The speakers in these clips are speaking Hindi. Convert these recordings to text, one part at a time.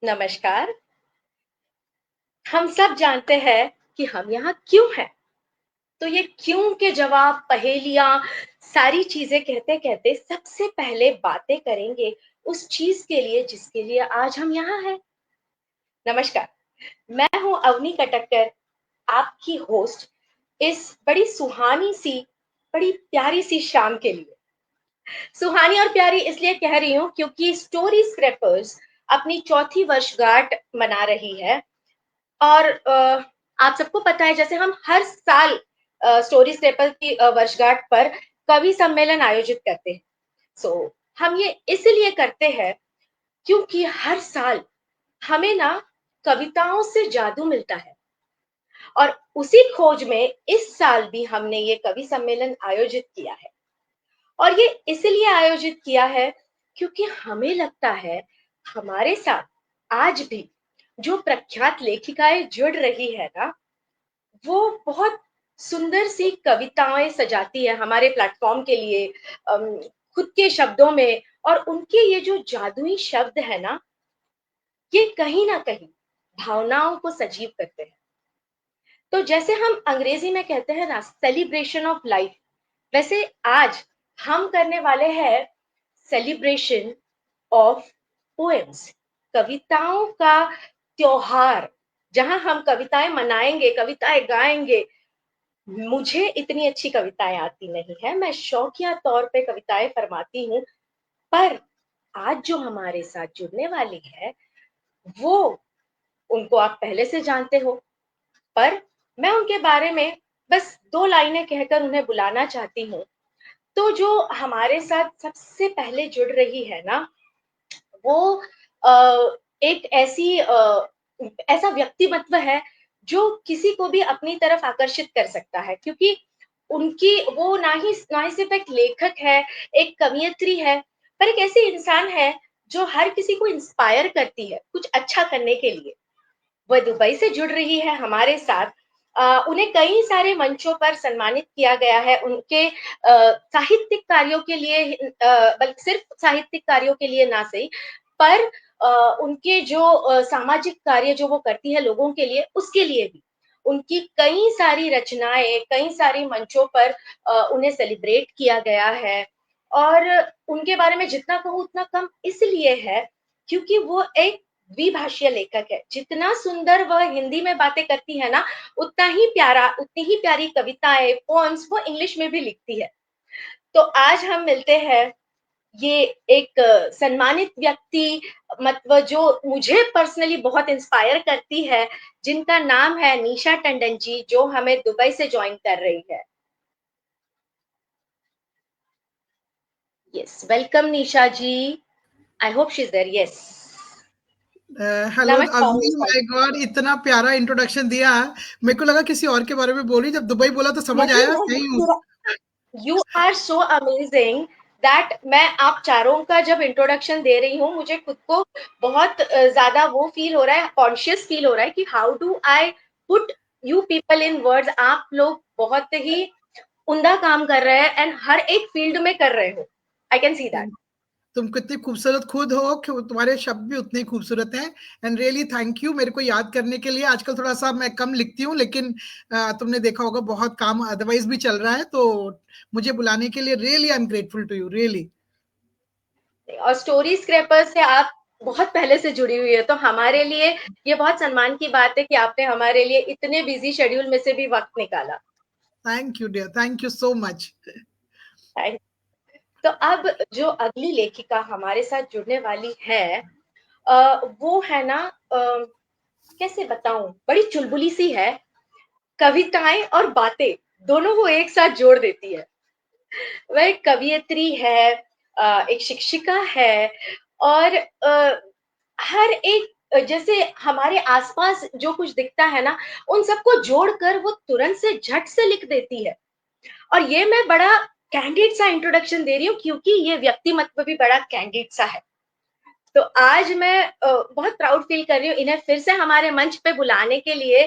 नमस्कार। हम सब जानते हैं कि हम यहाँ क्यों हैं। तो ये क्यों के जवाब, पहेलियाँ, सारी चीज़ें कहते-कहते सबसे पहले बातें करेंगे उस चीज़ के लिए जिसके लिए आज हम यहाँ हैं। नमस्कार, मैं हूँ अवनी कटककर, आपकी होस्ट इस बड़ी सुहानी-सी, बड़ी प्यारी-सी शाम के लिए। सुहानी और प्यारी इसलिए कह रही हूँ क्योंकि स्टोरी स्क्रैपर्स अपनी चौथी वर्षगांठ मना रही है। और आप सबको पता है जैसे हम हर साल स्टोरी स्टेपल की वर्षगांठ पर कवि सम्मेलन आयोजित करते हैं। हम ये इसलिए करते हैं क्योंकि हर साल हमें ना कविताओं से जादू मिलता है और उसी खोज में इस साल भी हमने ये कवि सम्मेलन आयोजित किया है। और ये इसलिए आयोजित किया है क्योंकि हमें लगता है हमारे साथ आज भी जो प्रख्यात लेखिकाएं जुड़ रही है ना, वो बहुत सुंदर सी कविताएं सजाती है हमारे प्लेटफॉर्म के लिए, खुद के शब्दों में। और उनके ये जो जादुई शब्द है ना, ये कहीं ना कहीं भावनाओं को सजीव करते हैं। तो जैसे हम अंग्रेजी में कहते हैं ना, सेलिब्रेशन ऑफ लाइफ, वैसे आज हम करने वाले हैं सेलिब्रेशन ऑफ पोएम्स, कविताओं का त्योहार, जहां हम कविताएं मनाएंगे, कविताएं गाएंगे। मुझे इतनी अच्छी कविताएं आती नहीं है, मैं शौकिया तौर पे कविताएं फरमाती हूँ। पर आज जो हमारे साथ जुड़ने वाली है, वो, उनको आप पहले से जानते हो, पर मैं उनके बारे में बस दो लाइनें कहकर उन्हें बुलाना चाहती हूँ। तो जो हमारे साथ सबसे पहले जुड़ रही है ना, वो एक ऐसा व्यक्तिमत्व है जो किसी को भी अपनी तरफ आकर्षित कर सकता है, क्योंकि उनकी वो ना ही सिर्फ एक लेखक है, एक कवयित्री है, पर एक ऐसी इंसान है जो हर किसी को इंस्पायर करती है कुछ अच्छा करने के लिए। वह दुबई से जुड़ रही है हमारे साथ। उन्हें कई सारे मंचों पर सम्मानित किया गया है उनके साहित्यिक कार्यों के लिए, बल्कि सिर्फ साहित्यिक कार्यों के लिए ना सही, पर उनके जो सामाजिक कार्य जो वो करती है लोगों के लिए, उसके लिए भी उनकी कई सारी रचनाएं, कई सारी मंचों पर उन्हें सेलिब्रेट किया गया है। और उनके बारे में जितना कहूँ उतना कम इसलिए है क्योंकि वो एक द्विभाषीय लेखक है। जितना सुंदर वह हिंदी में बातें करती है ना, उतनी ही प्यारी कविताएं, पोएम्स वो इंग्लिश में भी लिखती है। तो आज हम मिलते हैं ये एक सम्मानित व्यक्ति, मतलब जो मुझे पर्सनली बहुत इंस्पायर करती है, जिनका नाम है निशा टंडन जी, जो हमें दुबई से ज्वाइन कर रही है। Yes, welcome Nisha ji. I hope she is there. Yes, hello नमस्कार अवनी, निशा माय जी। गॉड, इतना प्यारा इंट्रोडक्शन दिया। मेरे को लगा किसी और के बारे में बोल रही, जब दुबई बोला तो समझ नहीं आया नहीं, सही हूँ। You are so amazing that मैं आप चारों का जब इंट्रोडक्शन दे रही हूँ, मुझे खुद को बहुत ज्यादा वो फील हो रहा है, कॉन्शियस फील हो रहा है कि how do I put you people in words. आप लोग बहुत ही उम्दा काम कर रहे हैं एंड हर एक फील्ड में कर रहे हो। I can see that. तुम तुम कितनी खूबसूरत खुद हो कि तुम्हारे शब्द भी उतने ही खूबसूरत हैं। एंड रियली थैंक यू मेरे को याद करने के लिए। आजकल थोड़ा सा मैं कम लिखती हूँ, लेकिन तुमने देखा होगा बहुत काम अदरवाइज भी चल रहा है, तो मुझे बुलाने के लिए really I am grateful to you, really. और स्टोरी स्क्रैपर से आप बहुत पहले से जुड़ी हुई है, तो हमारे लिए ये बहुत सम्मान की बात है कि आपने हमारे लिए इतने बिजी शेड्यूल में से भी वक्त निकाला। Thank you dear, thank you so much. तो अब जो अगली लेखिका हमारे साथ जुड़ने वाली है, वो है ना, कैसे बताऊं, बड़ी चुलबुली सी है। कविताएं और बातें दोनों को एक साथ जोड़ देती है। वह एक कवियत्री है, एक शिक्षिका है, और हर एक जैसे हमारे आसपास जो कुछ दिखता है ना, उन सबको जोड़कर वो तुरंत से झट से लिख देती है। और ये मैं बड़ा कैंडिड सा इंट्रोडक्शन दे रही हूँ क्योंकि ये व्यक्तिमत्व भी बड़ा कैंडिड सा है। तो आज मैं बहुत प्राउड फील कर रही हूँ इन्हें फिर से हमारे मंच पे बुलाने के लिए,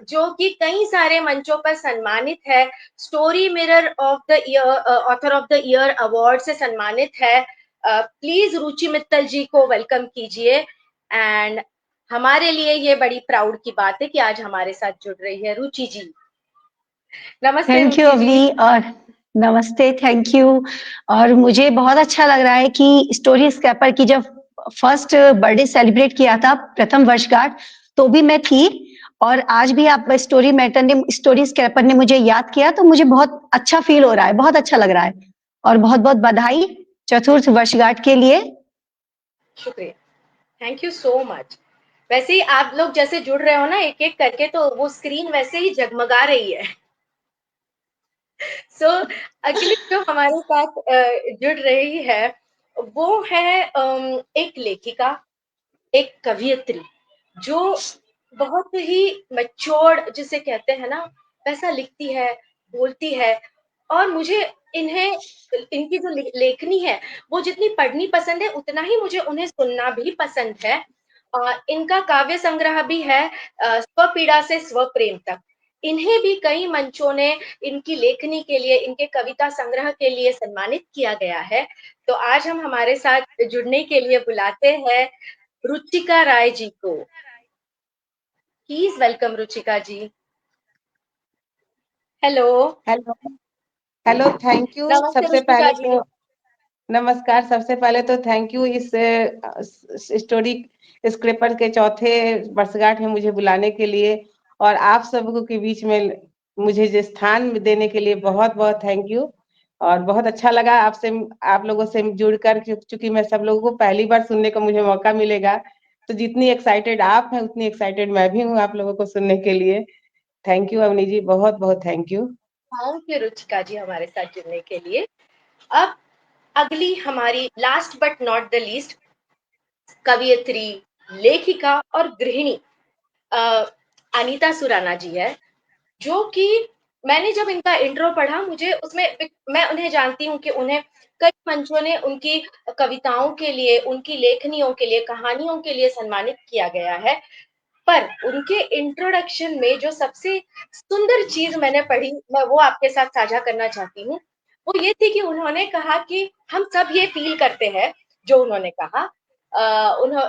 जो कि कई सारे मंचों पर सम्मानित है। Story mirror of the year, author of the year award से सम्मानित है। प्लीज रुचि मित्तल जी को वेलकम कीजिए। एंड हमारे लिए ये बड़ी प्राउड की बात है कि आज हमारे साथ जुड़ रही है रुचि जी। नमस्ते थैंक यू रुचि जी। अवनी। और नमस्ते, थैंक यू। और मुझे बहुत अच्छा लग रहा है कि स्टोरी स्क्रैपर की जब फर्स्ट बर्थडे सेलिब्रेट किया था, प्रथम वर्षगांठ, तो भी मैं थी। और आज भी आप स्टोरी स्क्रैपर ने मुझे याद किया, तो मुझे बहुत अच्छा फील हो रहा है, बहुत अच्छा लग रहा है। और बहुत बहुत बधाई चतुर्थ वर्षगांठ के लिए। शुक्रिया, थैंक यू सो मच। वैसे ही आप लोग जैसे जुड़ रहे हो ना एक एक करके, तो वो स्क्रीन वैसे ही जगमगा रही है। सो अगली जो हमारे साथ जुड़ रही है वो है एक लेखिका, एक कवियत्री, जो बहुत ही मैच्योर्ड जिसे कहते हैं ना वैसा लिखती है, बोलती है। और मुझे इन्हें, इनकी जो लेखनी है वो जितनी पढ़नी पसंद है उतना ही मुझे उन्हें सुनना भी पसंद है। इनका काव्य संग्रह भी है स्वपीड़ा से स्वप्रेम तक। इन्हें भी कई मंचों ने इनकी लेखनी के लिए, इनके कविता संग्रह के लिए सम्मानित किया गया है। तो आज हम हमारे साथ जुड़ने के लिए बुलाते हैं रुचिका राय जी को। Please welcome Ruchika ji. Hello. Hello. Hello, thank you. नमस्ते सबसे रुचिका पहले जी। तो नमस्कार। सबसे पहले तो थैंक यू इस स्टोरी स्क्रेपर के चौथे वर्षगांठ में मुझे बुलाने के लिए, और आप सबको के बीच में मुझे जो स्थान देने के लिए बहुत बहुत थैंक यू। और बहुत अच्छा लगा आपसे, आप लोगों से जुड़कर, क्योंकि मैं सब लोगों को पहली बार सुनने का मुझे मौका मिलेगा। तो जितनी एक्साइटेड आप हैं उतनी एक्साइटेड मैं भी हूँ आप लोगों को सुनने के लिए। थैंक यू अवनी जी, बहुत बहुत thank you. Thank you Ruchika ji हमारे साथ जुड़ने के लिए। अब अगली हमारी last but not the least कवियत्री, लेखिका और गृहिणी अनीता सुराना जी है, जो कि मैंने जब इनका इंट्रो पढ़ा, मुझे उसमें, मैं उन्हें जानती हूँ कि उन्हें कई मंचों ने उनकी कविताओं के लिए, उनकी लेखनियों के लिए, कहानियों के लिए सम्मानित किया गया है। पर उनके इंट्रोडक्शन में जो सबसे सुंदर चीज मैंने पढ़ी, मैं वो आपके साथ साझा करना चाहती हूँ। वो ये थी कि उन्होंने कहा कि हम सब ये फील करते हैं, जो उन्होंने कहा,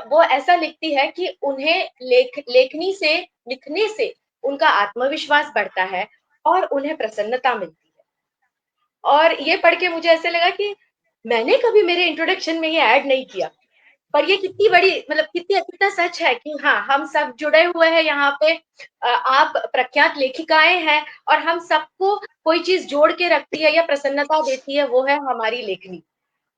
वो ऐसा लिखती है कि उन्हें लेखनी से, लिखने से उनका आत्मविश्वास बढ़ता है और उन्हें प्रसन्नता मिलती है। और ये पढ़ के मुझे ऐसे लगा कि मैंने कभी मेरे इंट्रोडक्शन में ये ऐड नहीं किया, पर ये कितनी बड़ी, मतलब कितना सच है कि हाँ, हम सब जुड़े हुए हैं यहाँ पे। आप प्रख्यात लेखिकाएं हैं और हम सबको कोई चीज जोड़ के रखती है या प्रसन्नता देती है, वो है हमारी लेखनी।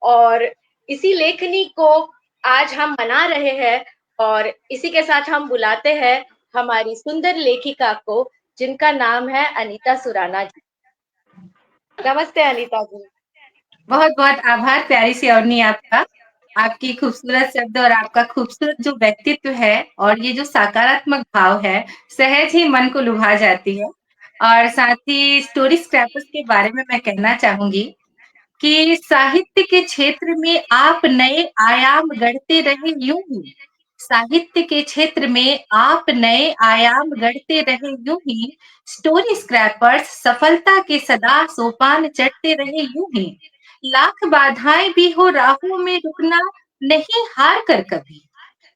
और इसी लेखनी को आज हम मना रहे हैं, और इसी के साथ हम बुलाते हैं हमारी सुंदर लेखिका को, जिनका नाम है अनीता सुराना जी। नमस्ते अनीता जी। बहुत बहुत आभार प्यारी सी अवनी आपका। आपकी खूबसूरत शब्द और आपका खूबसूरत जो व्यक्तित्व है और ये जो सकारात्मक भाव है, सहज ही मन को लुभा जाती है। और साथ ही स्टोरी स्क्रैपर्स के बारे में मैं कहना चाहूंगी कि साहित्य के क्षेत्र में आप नए आयाम गढ़ते रहे यूं ही। साहित्य के क्षेत्र में आप नए आयाम गढ़ते रहे यूं ही। स्टोरी स्क्रैपर्स सफलता के सदा सोपान चढ़ते रहे यूं ही। लाख बाधाएं भी हो राहों में रुकना नहीं हार कर कभी।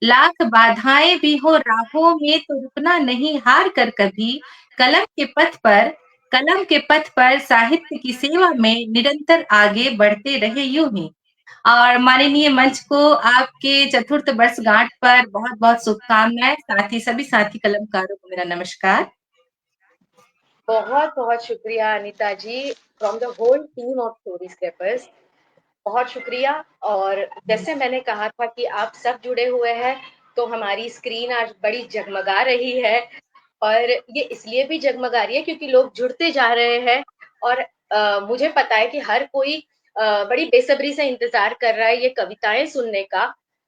लाख बाधाएं भी हो राहों में तो रुकना नहीं हार कर कभी। कलम के पथ पर कलम के पथ पर साहित्य की सेवा में निरंतर आगे बढ़ते रहे यूं ही। और माननीय मंच को आपके चतुर्थ वर्षगांठ पर बहुत बहुत शुभकामनाएं। साथ ही सभी साथी कलमकारों को मेरा नमस्कार। बहुत बहुत शुक्रिया Anita ji, from the whole team of Story Scrapers. बहुत शुक्रिया। और जैसे मैंने कहा था कि आप सब जुड़े हुए हैं, तो हमारी स्क्रीन आज बड़ी जगमगा रही है। और ये इसलिए भी जगमगा रही है क्योंकि लोग जुड़ते जा रहे हैं। और मुझे पता है कि हर कोई बड़ी बेसब्री से इंतजार कर रहा है ये कविताएं सुनने का,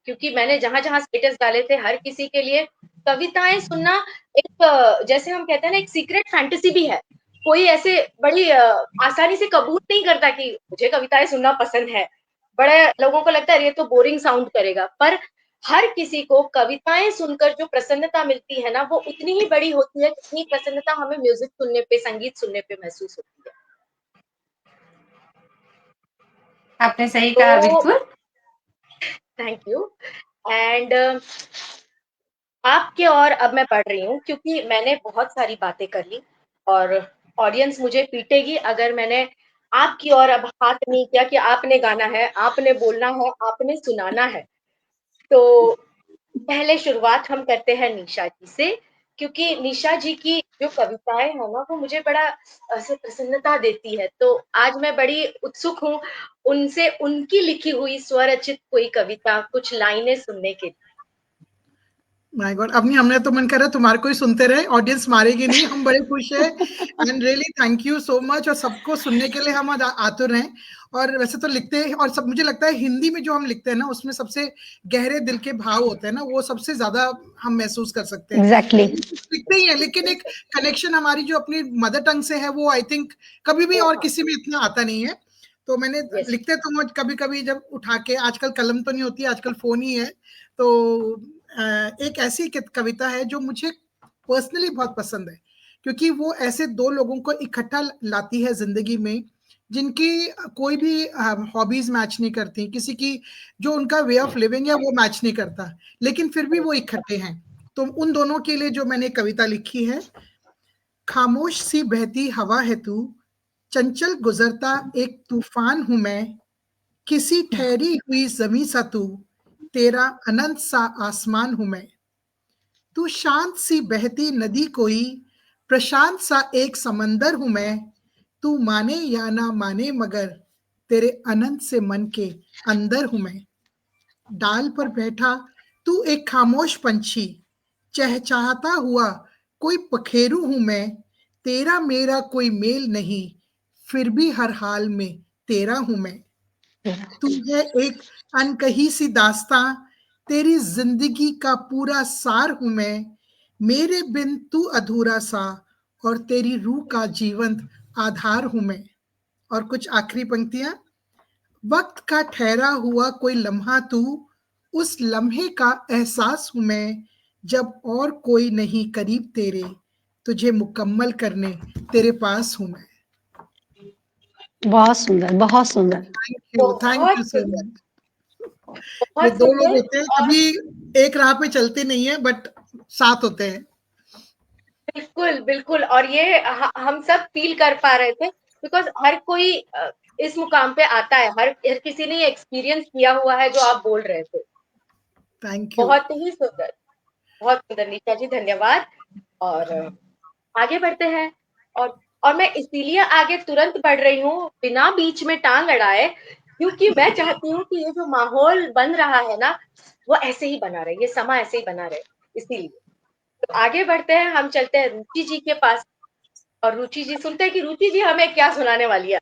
क्योंकि मैंने जहां जहां स्टेटस डाले थे, हर किसी के लिए कविताएं सुनना एक, जैसे हम कहते हैं ना, एक सीक्रेट फैंटेसी भी है। कोई ऐसे बड़ी आसानी से कबूल नहीं करता कि मुझे कविताएं सुनना पसंद है। बड़े लोगों को लगता है ये तो बोरिंग साउंड करेगा, पर हर किसी को कविताएं सुनकर जो प्रसन्नता मिलती है ना, वो उतनी ही बड़ी होती है जितनी प्रसन्नता हमें म्यूजिक सुनने पे, संगीत सुनने पे महसूस होती है। आपने सही कहा, तो बिल्कुल। Thank you. एंड आपके और अब मैं बढ़ रही हूँ, क्योंकि मैंने बहुत सारी बातें कर ली और ऑडियंस मुझे पीटेगी अगर मैंने आपकी ओर अब हाथ नहीं किया कि आपने गाना है, आपने बोलना है, आपने सुनाना है। तो पहले शुरुआत हम करते हैं निशा जी से, क्योंकि निशा जी की जो कविताएं हैं ना, वो मुझे बड़ा ऐसे प्रसन्नता देती है। तो आज मैं बड़ी उत्सुक हूँ उनसे उनकी लिखी हुई स्वरचित कोई कविता, कुछ लाइनें सुनने के लिए। माय गॉड, अपनी हमने तो मन कर रहा है तुम्हारे को ही सुनते रहे, ऑडियंस मारेगी नहीं, हम बड़े खुश हैं and really thank you so much. और सबको सुनने के लिए हम आज आतुर हैं। और वैसे तो लिखते हैं, और सब मुझे लगता है हिंदी में जो हम लिखते हैं ना, उसमें सबसे गहरे दिल के भाव होते हैं ना, वो सबसे ज्यादा हम महसूस कर सकते हैं। एग्जैक्टली लिखते ही है, लेकिन एक कनेक्शन हमारी जो अपनी मदर टंग से है, वो आई थिंक कभी भी और किसी में इतना आता नहीं है। तो मैंने Yes. लिखते तो कभी कभी जब उठा के, आजकल कलम तो नहीं होती, आजकल फोन ही है, तो एक ऐसी कविता है जो मुझे पर्सनली बहुत पसंद है, क्योंकि वो ऐसे दो लोगों को इकट्ठा लाती है जिंदगी में, जिनकी कोई भी हॉबीज मैच नहीं करती, किसी की जो उनका वे ऑफ लिविंग है वो मैच नहीं करता, लेकिन फिर भी वो इकट्ठे हैं। तो उन दोनों के लिए जो मैंने कविता लिखी है, खामोश सी बहती हवा है तू, चंचल गुजरता एक तूफान हूं मैं, किसी ठहरी हुई जमी सा तू, तेरा अनंत सा आसमान हूं मैं। तू शांत सी बहती नदी कोई, प्रशांत सा एक समंदर हूं मैं। तू माने या ना माने मगर तेरे अनंत से मन के अंदर हूं मैं। डाल पर बैठा तू एक खामोश पंछी, चहचहाता हुआ कोई पखेरू हूं मैं। तेरा मेरा कोई मेल नहीं, फिर भी हर हाल में तेरा हूं मैं। तू है एक अनकही सी दास्तां, तेरी जिंदगी का पूरा सार हूं मैं। मेरे बिन तू अधूरा सा, और तेरी रूह का जीवंत आधार हूं मैं। और कुछ आखिरी पंक्तियां, वक्त का ठहरा हुआ कोई लम्हा तू, उस लम्हे का एहसास हूं मैं। जब और कोई नहीं करीब तेरे, तुझे मुकम्मल करने तेरे पास हूं मैं। बहुत सुंदर, बहुत सुंदर। थैंक बहुत यू सो सुंदर, मच। ये बहुत दो लोग सुंदर। होते हैं, और कभी एक राह पे चलते नहीं है, बट साथ होते हैं। बिल्कुल, बिल्कुल। और ये हम सब फील कर पा रहे थे, बिकॉज़ हर कोई इस मुकाम पे आता है, हर किसी ने ये एक्सपीरियंस किया हुआ है जो आप बोल रहे थे। Thank you. बहुत ही सुंदर, बहुत सुंदर निशा जी, धन्यवाद। और आगे बढ़ते हैं। और मैं इसीलिए आगे तुरंत बढ़ रही हूँ, बिना बीच में टांग अड़ाए, क्योंकि मैं चाहती हूँ कि ये जो माहौल बन रहा है ना, वो ऐसे ही बना रहे, ये समा ऐसे ही बना रहे, इसीलिए। तो आगे बढ़ते हैं, हम चलते हैं रुचि जी के पास। और रुचि जी, सुनते हैं कि रुचि जी हमें क्या सुनाने वाली है।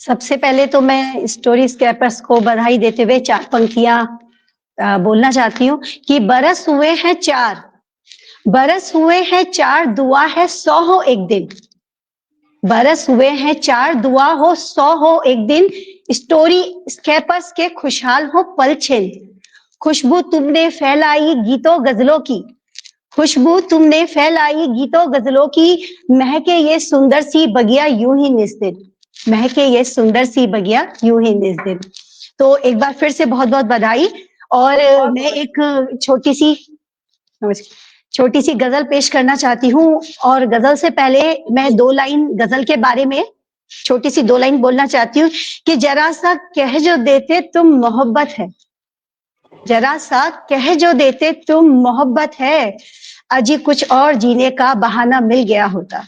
सबसे पहले तो मैं स्टोरी स्क्रैपर्स को बधाई देते हुए 4 पंक्तियां बोलना चाहती हूँ कि बरस हुए हैं 4, बरस हुए हैं 4, दुआ है 100 हो एक दिन। बरस हुए हैं 4, दुआ हो 100 हो एक दिन। स्टोरी स्क्रैपर्स के खुशहाल हो पल छिन। खुशबू तुमने फैलाई गीतों गजलों की, खुशबू तुमने फैलाई गीतों गजलों की। महके ये सुंदर सी बगिया यूं ही निस दिन, महके ये सुंदर सी बगिया यूं ही निस दिन। तो एक बार फिर से बहुत बहुत बधाई। और बहुत मैं बहुत एक छोटी सी गजल पेश करना चाहती हूँ। और गजल से पहले मैं 2 लाइन गजल के बारे में छोटी सी 2 लाइन बोलना चाहती हूँ कि जरा सा कह जो देते तुम मोहब्बत है, जरा सा कह जो देते तुम मोहब्बत है, अजी कुछ और जीने का बहाना मिल गया होता।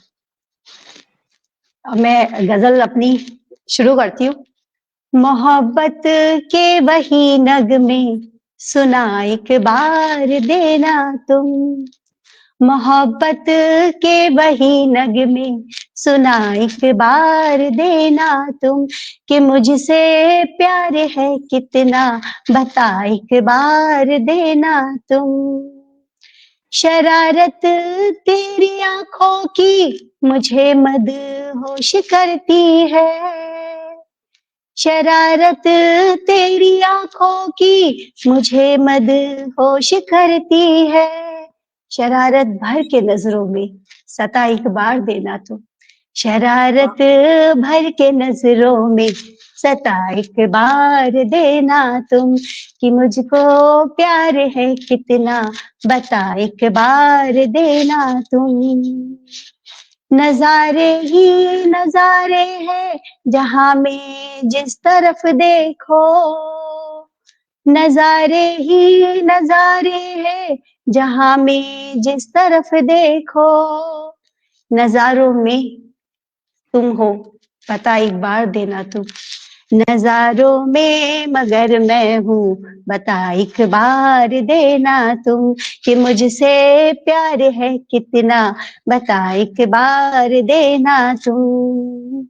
अब मैं गजल अपनी शुरू करती हूँ। मोहब्बत के वही नगमे सुना एक बार देना तुम, मोहब्बत के वही नगमे सुना एक बार देना तुम, कि मुझसे प्यार है कितना बता एक बार देना तुम। शरारत तेरी आंखों की मुझे मदहोश करती है, शरारत तेरी आंखों की मुझे मदहोश करती है। शरारत भर के नजरों में सता एक बार देना तुम, शरारत भर के नजरों में सता एक बार देना तुम कि मुझको प्यार है कितना, बता एक बार देना तुम। नजारे ही नजारे हैं जहां में जिस तरफ देखो, नजारे ही नजारे हैं जहां में जिस तरफ देखो, नजारों में तुम हो पता एक बार देना तुम, नजारों में मगर मैं हूँ बता एक बार देना तुम कि मुझसे प्यार है कितना, बता एक बार देना तुम।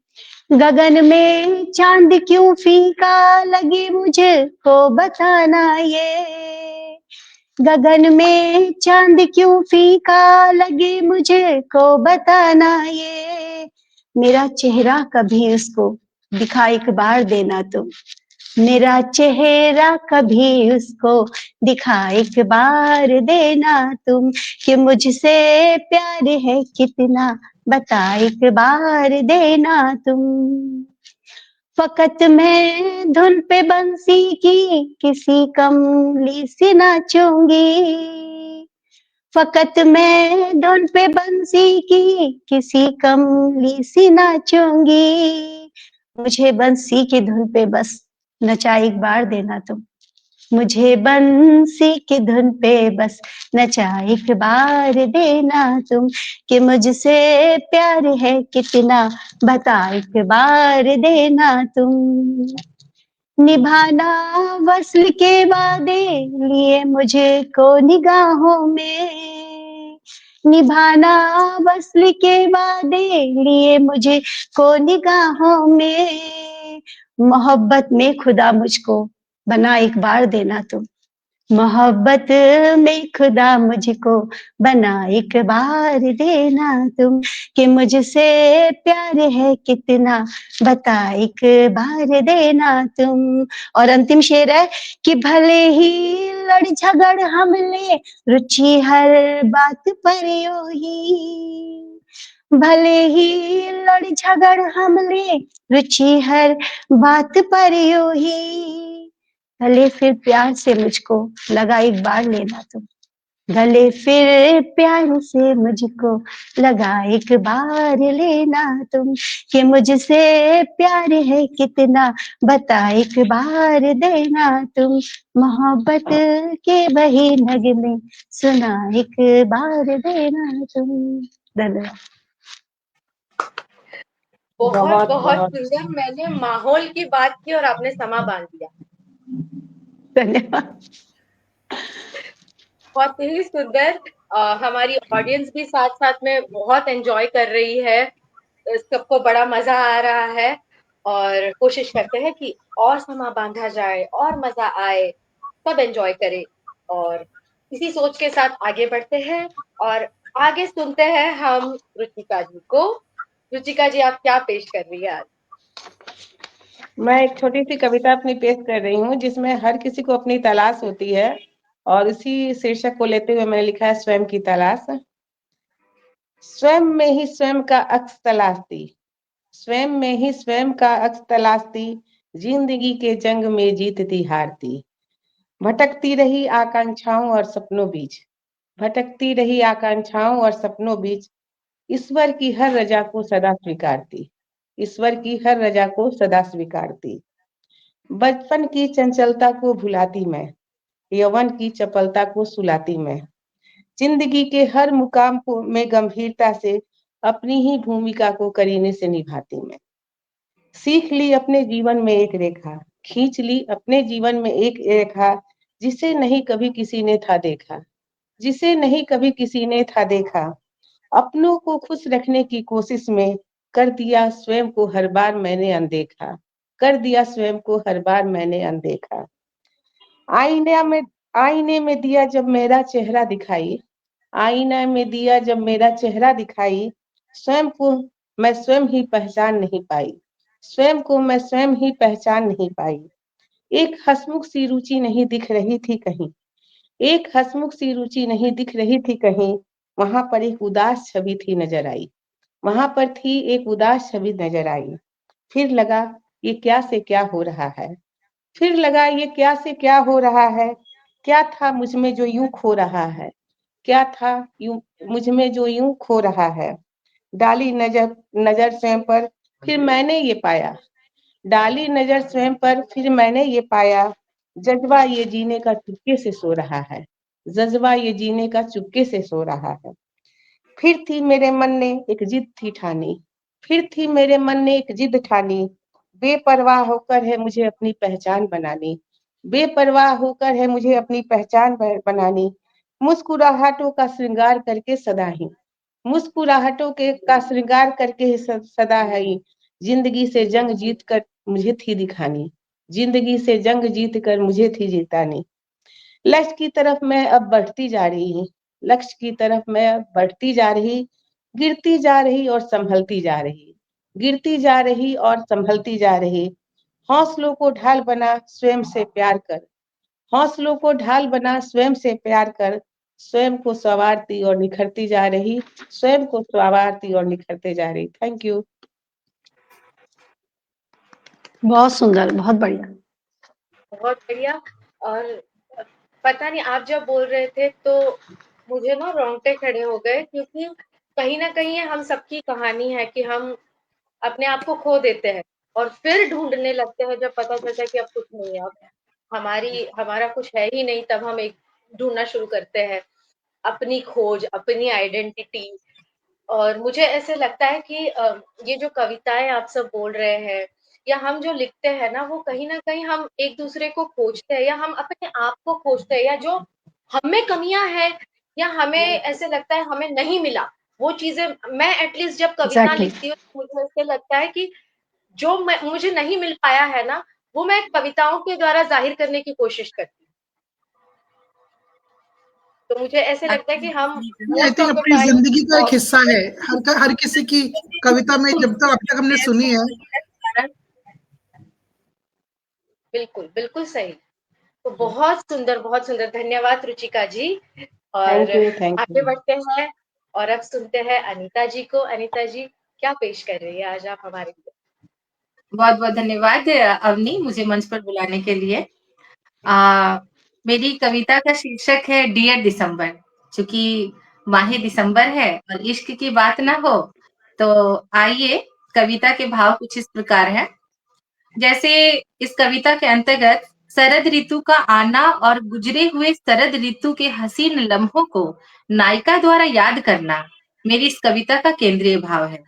गगन में चांद क्यों फीका लगे मुझको बताना ये, गगन में चांद क्यों फीका लगे मुझको बताना ये, मेरा चेहरा कभी उसको दिखा एक बार देना तुम, मेरा चेहरा कभी उसको दिखा एक बार देना तुम कि मुझसे प्यार है कितना, बता एक बार देना तुम। फकत मैं धुन पे बंसी की किसी कमली सी नाचूंगी, फकत मैं धुन पे बंसी की किसी कमली सी नाचूंगी, मुझे बंसी की धुन पे बस नचा एक बार देना तुम, मुझे बंसी की धुन पे बस नचा एक बार देना तुम कि मुझसे प्यार है कितना, बता एक बार देना तुम। निभाना वस्ल के वादे लिए मुझको निगाहों में, निभाना वस्ल के वादे लिए मुझे को निगाहों में, मोहब्बत में खुदा मुझको बना एक बार देना तुम, मोहब्बत में खुदा मुझको बना एक बार देना तुम कि मुझसे प्यार है कितना, बता एक बार देना तुम। और अंतिम शेर है कि भले ही लड़ झगड़ हमले रुचि हर बात पर यूं ही, भले ही लड़ झगड़ हमले रुचि हर बात पर यूं ही, गले फिर प्यार से मुझको लगा एक बार लेना तुम, गले फिर प्यार से मुझको लगा एक बार लेना तुम कि मुझसे प्यार है कितना, बता एक बार देना तुम, मोहब्बत के वही नगमे सुना एक बार देना तुम। धन्यवाद। बहुत बहुत बहुत बहुत सुंदर। मैंने माहौल की बात की और आपने समा बांध दिया। धन्यवाद। बहुत ही सुंदर। हमारी ऑडियंस भी साथ साथ में बहुत एंजॉय कर रही है, सबको बड़ा मजा आ रहा है और कोशिश करते हैं कि और समा बांधा जाए और मजा आए, सब एंजॉय करें। और इसी सोच के साथ आगे बढ़ते हैं और आगे सुनते हैं हम रुचिका जी को। रुचिका जी, आप क्या पेश कर रही है आज? मैं एक छोटी सी कविता अपनी पेश कर रही हूँ जिसमें हर किसी को अपनी तलाश होती है, और इसी शीर्षक को लेते हुए मैंने लिखा है स्वयं की तलाश। स्वयं में ही स्वयं का अक्स तलाशती, स्वयं में ही स्वयं का अक्स तलाशती, जिंदगी के जंग में जीतती हारती, भटकती रही आकांक्षाओं और सपनों बीच, भटकती रही आकांक्षाओं और सपनों बीच, ईश्वर की हर रजा को सदा स्वीकारती, ईश्वर की हर रजा को सदा स्वीकारती, बचपन की चंचलता को भुलाती मैं, यौवन की चपलता को सुलाती मैं, जिंदगी के हर मुकाम को में गंभीरता से अपनी ही भूमिका को करीने से निभाती मैं, सीख ली अपने जीवन में एक रेखा, खींच ली अपने जीवन में एक रेखा, जिसे नहीं कभी किसी ने था देखा, जिसे नहीं कभी किसी ने था देखा, अपनों को खुश रखने की कोशिश में कर दिया स्वयं को हर बार मैंने अनदेखा, कर दिया स्वयं को हर बार मैंने अनदेखा, आईने में दिया जब मेरा चेहरा दिखाई, आईना में दिया जब मेरा चेहरा दिखाई, स्वयं को मैं स्वयं ही पहचान नहीं पाई, स्वयं को मैं स्वयं ही पहचान नहीं पाई, एक हंसमुख सी रुचि नहीं दिख रही थी कहीं, एक हंसमुख सी रुचि नहीं दिख रही थी कहीं, वहां पर एक उदास छवि थी नजर आई, वहां पर थी एक उदास छवि नजर आई, फिर लगा ये क्या से क्या हो रहा है। फिर लगा ये क्या से क्या हो रहा है, क्या था मुझ में जो यूं खो रहा है, क्या था यूं मुझ में जो यूं खो रहा है। डाली नजर नजर स्वयं पर, फिर मैंने ये पाया, डाली नजर स्वयं पर, फिर मैंने ये पाया, जज्बा ये जीने का चुपके से सो रहा है, जज्बा ये जीने का चुपके से सो रहा है। फिर थी मेरे मन ने एक जिद थी ठानी, फिर थी मेरे मन ने एक जिद ठानी, बेपरवाह होकर है मुझे अपनी पहचान बनानी, बेपरवाह होकर है मुझे अपनी पहचान बनानी। मुस्कुराहटों का श्रृंगार करके सदा ही, मुस्कुराहटों के का श्रृंगार करके ही सदा है ही, जिंदगी से जंग जीत कर मुझे थी दिखानी, जिंदगी से जंग जीत कर मुझे थी जितानी। लक्ष्य की तरफ मैं अब बढ़ती जा रही हूँ, लक्ष्य की तरफ मैं अब बढ़ती जा रही, गिरती जा रही और संभलती जा रही, गिरती जा रही और संभलती जा रही। हौसलों को ढाल बना स्वयं से प्यार कर, हौसलों को ढाल बना स्वयं से प्यार कर, स्वयं को संवारती और निखरती जा रही, स्वयं को संवारती और निखरते जा रही। Thank you. बहुत सुंदर, बहुत बढ़िया। बहुत बढ़िया। और पता नहीं, आप जब बोल रहे थे तो मुझे ना रोंगटे खड़े हो गए, क्योंकि कहीं ना कहीं हम सबकी कहानी है कि हम अपने आप को खो देते हैं और फिर ढूंढने लगते हैं जब पता चलता है कि अब कुछ नहीं है, अब हमारा कुछ है ही नहीं, तब हम एक ढूंढना शुरू करते हैं अपनी खोज, अपनी आइडेंटिटी। और मुझे ऐसे लगता है कि ये जो कविताएं आप सब बोल रहे हैं या हम जो लिखते हैं ना, वो कहीं ना कहीं हम एक दूसरे को खोजते हैं या हम अपने आप को खोजते हैं, या जो हम में कमियां हैं या हमें ऐसे लगता है हमें नहीं मिला वो चीजें। मैं एटलीस्ट जब कविता एग्जैक्टली। लिखती हूँ तो मुझे ऐसे लगता है कि जो मुझे नहीं मिल पाया है ना, वो मैं कविताओं के द्वारा जाहिर करने की कोशिश करती हूँ। तो मुझे ऐसे लगता है कि हम I most think of the अपनी टाइम। जिंदगी का एक हिस्सा है, हर किसी की कविता में जब तक अब तक हमने सुनी है। बिल्कुल बिल्कुल सही। तो बहुत सुंदर, धन्यवाद रुचिका जी। और थैंक यू, थैंक आगे यू। बढ़ते हैं और अब सुनते हैं अनीता जी को। अनीता जी क्या पेश कर रही है आज आप हमारे लिए? बहुत बहुत धन्यवाद अवनी, मुझे मंच पर बुलाने के लिए। मेरी कविता का शीर्षक है डियर दिसंबर। चूंकि माह दिसंबर है और इश्क की बात ना हो, तो आइए, कविता के भाव कुछ इस प्रकार है। जैसे इस कविता के अंतर्गत शरद ऋतु का आना और गुजरे हुए शरद ऋतु के हसीन लम्हों को नायिका द्वारा याद करना मेरी इस कविता का केंद्रीय भाव है।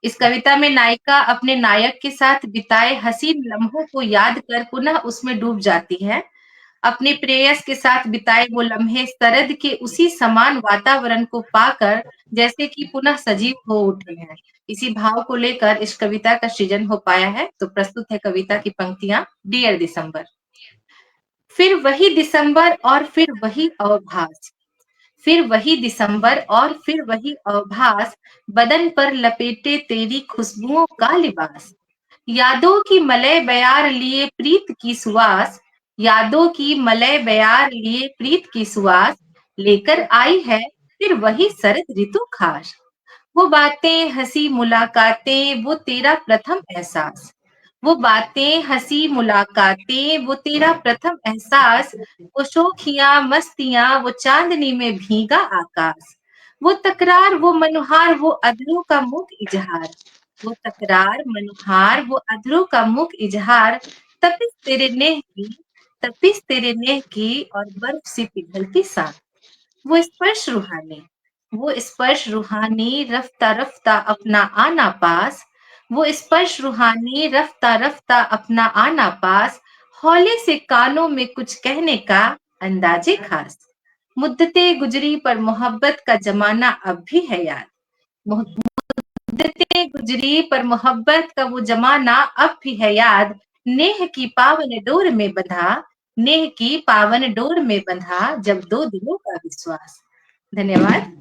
इस कविता में नायिका अपने नायक के साथ बिताए हसीन लम्हों को याद कर पुनः उसमें डूब जाती है। अपने प्रेयस के साथ बिताए वो लम्हे शरद के उसी समान वातावरण को पाकर जैसे कि पुनः सजीव हो उठे हैं। इसी भाव को लेकर इस कविता का सृजन हो पाया है। तो प्रस्तुत है कविता की पंक्तियां। डियर दिसंबर। फिर वही दिसंबर और फिर वही अवभास, फिर वही दिसंबर और फिर वही अवभास, बदन पर लपेटे तेरी खुशबुओं का लिबास। यादों की मलय बयार लिए प्रीत की सुवास, यादों की मलय बयार लिए प्रीत की सुवास, लेकर आई है फिर वही शरद ऋतु खास। वो बातें हंसी मुलाकातें वो तेरा प्रथम एहसास, वो बातें हंसी मुलाकातें वो तेरा प्रथम एहसास, वो शोखियां मस्तियां वो चांदनी में भीगा आकाश। वो तकरार वो मनुहार वो अधरों का मुख इजहार, वो तकरार मनुहार वो अधरों का मुख इजहार, तपिश तेरे नेह की, तपिश तेरे नेह की और बर्फ सी पिघलती सांस। वो स्पर्श रूहानी, वो स्पर्श रूहानी रफ्ता रफ्ता अपना आना पास, वो स्पर्श रूहानी रफ्ता रफ्ता अपना आना पास, हौले से कानों में कुछ कहने का अंदाजे खास। मुद्दतें गुजरी पर मोहब्बत का जमाना अब भी है याद, मुद्दतें गुजरी पर मोहब्बत का वो जमाना अब भी है याद। नेह की पावन डोर में बंधा, नेह की पावन डोर में बंधा जब दो दिलों का विश्वास। धन्यवाद।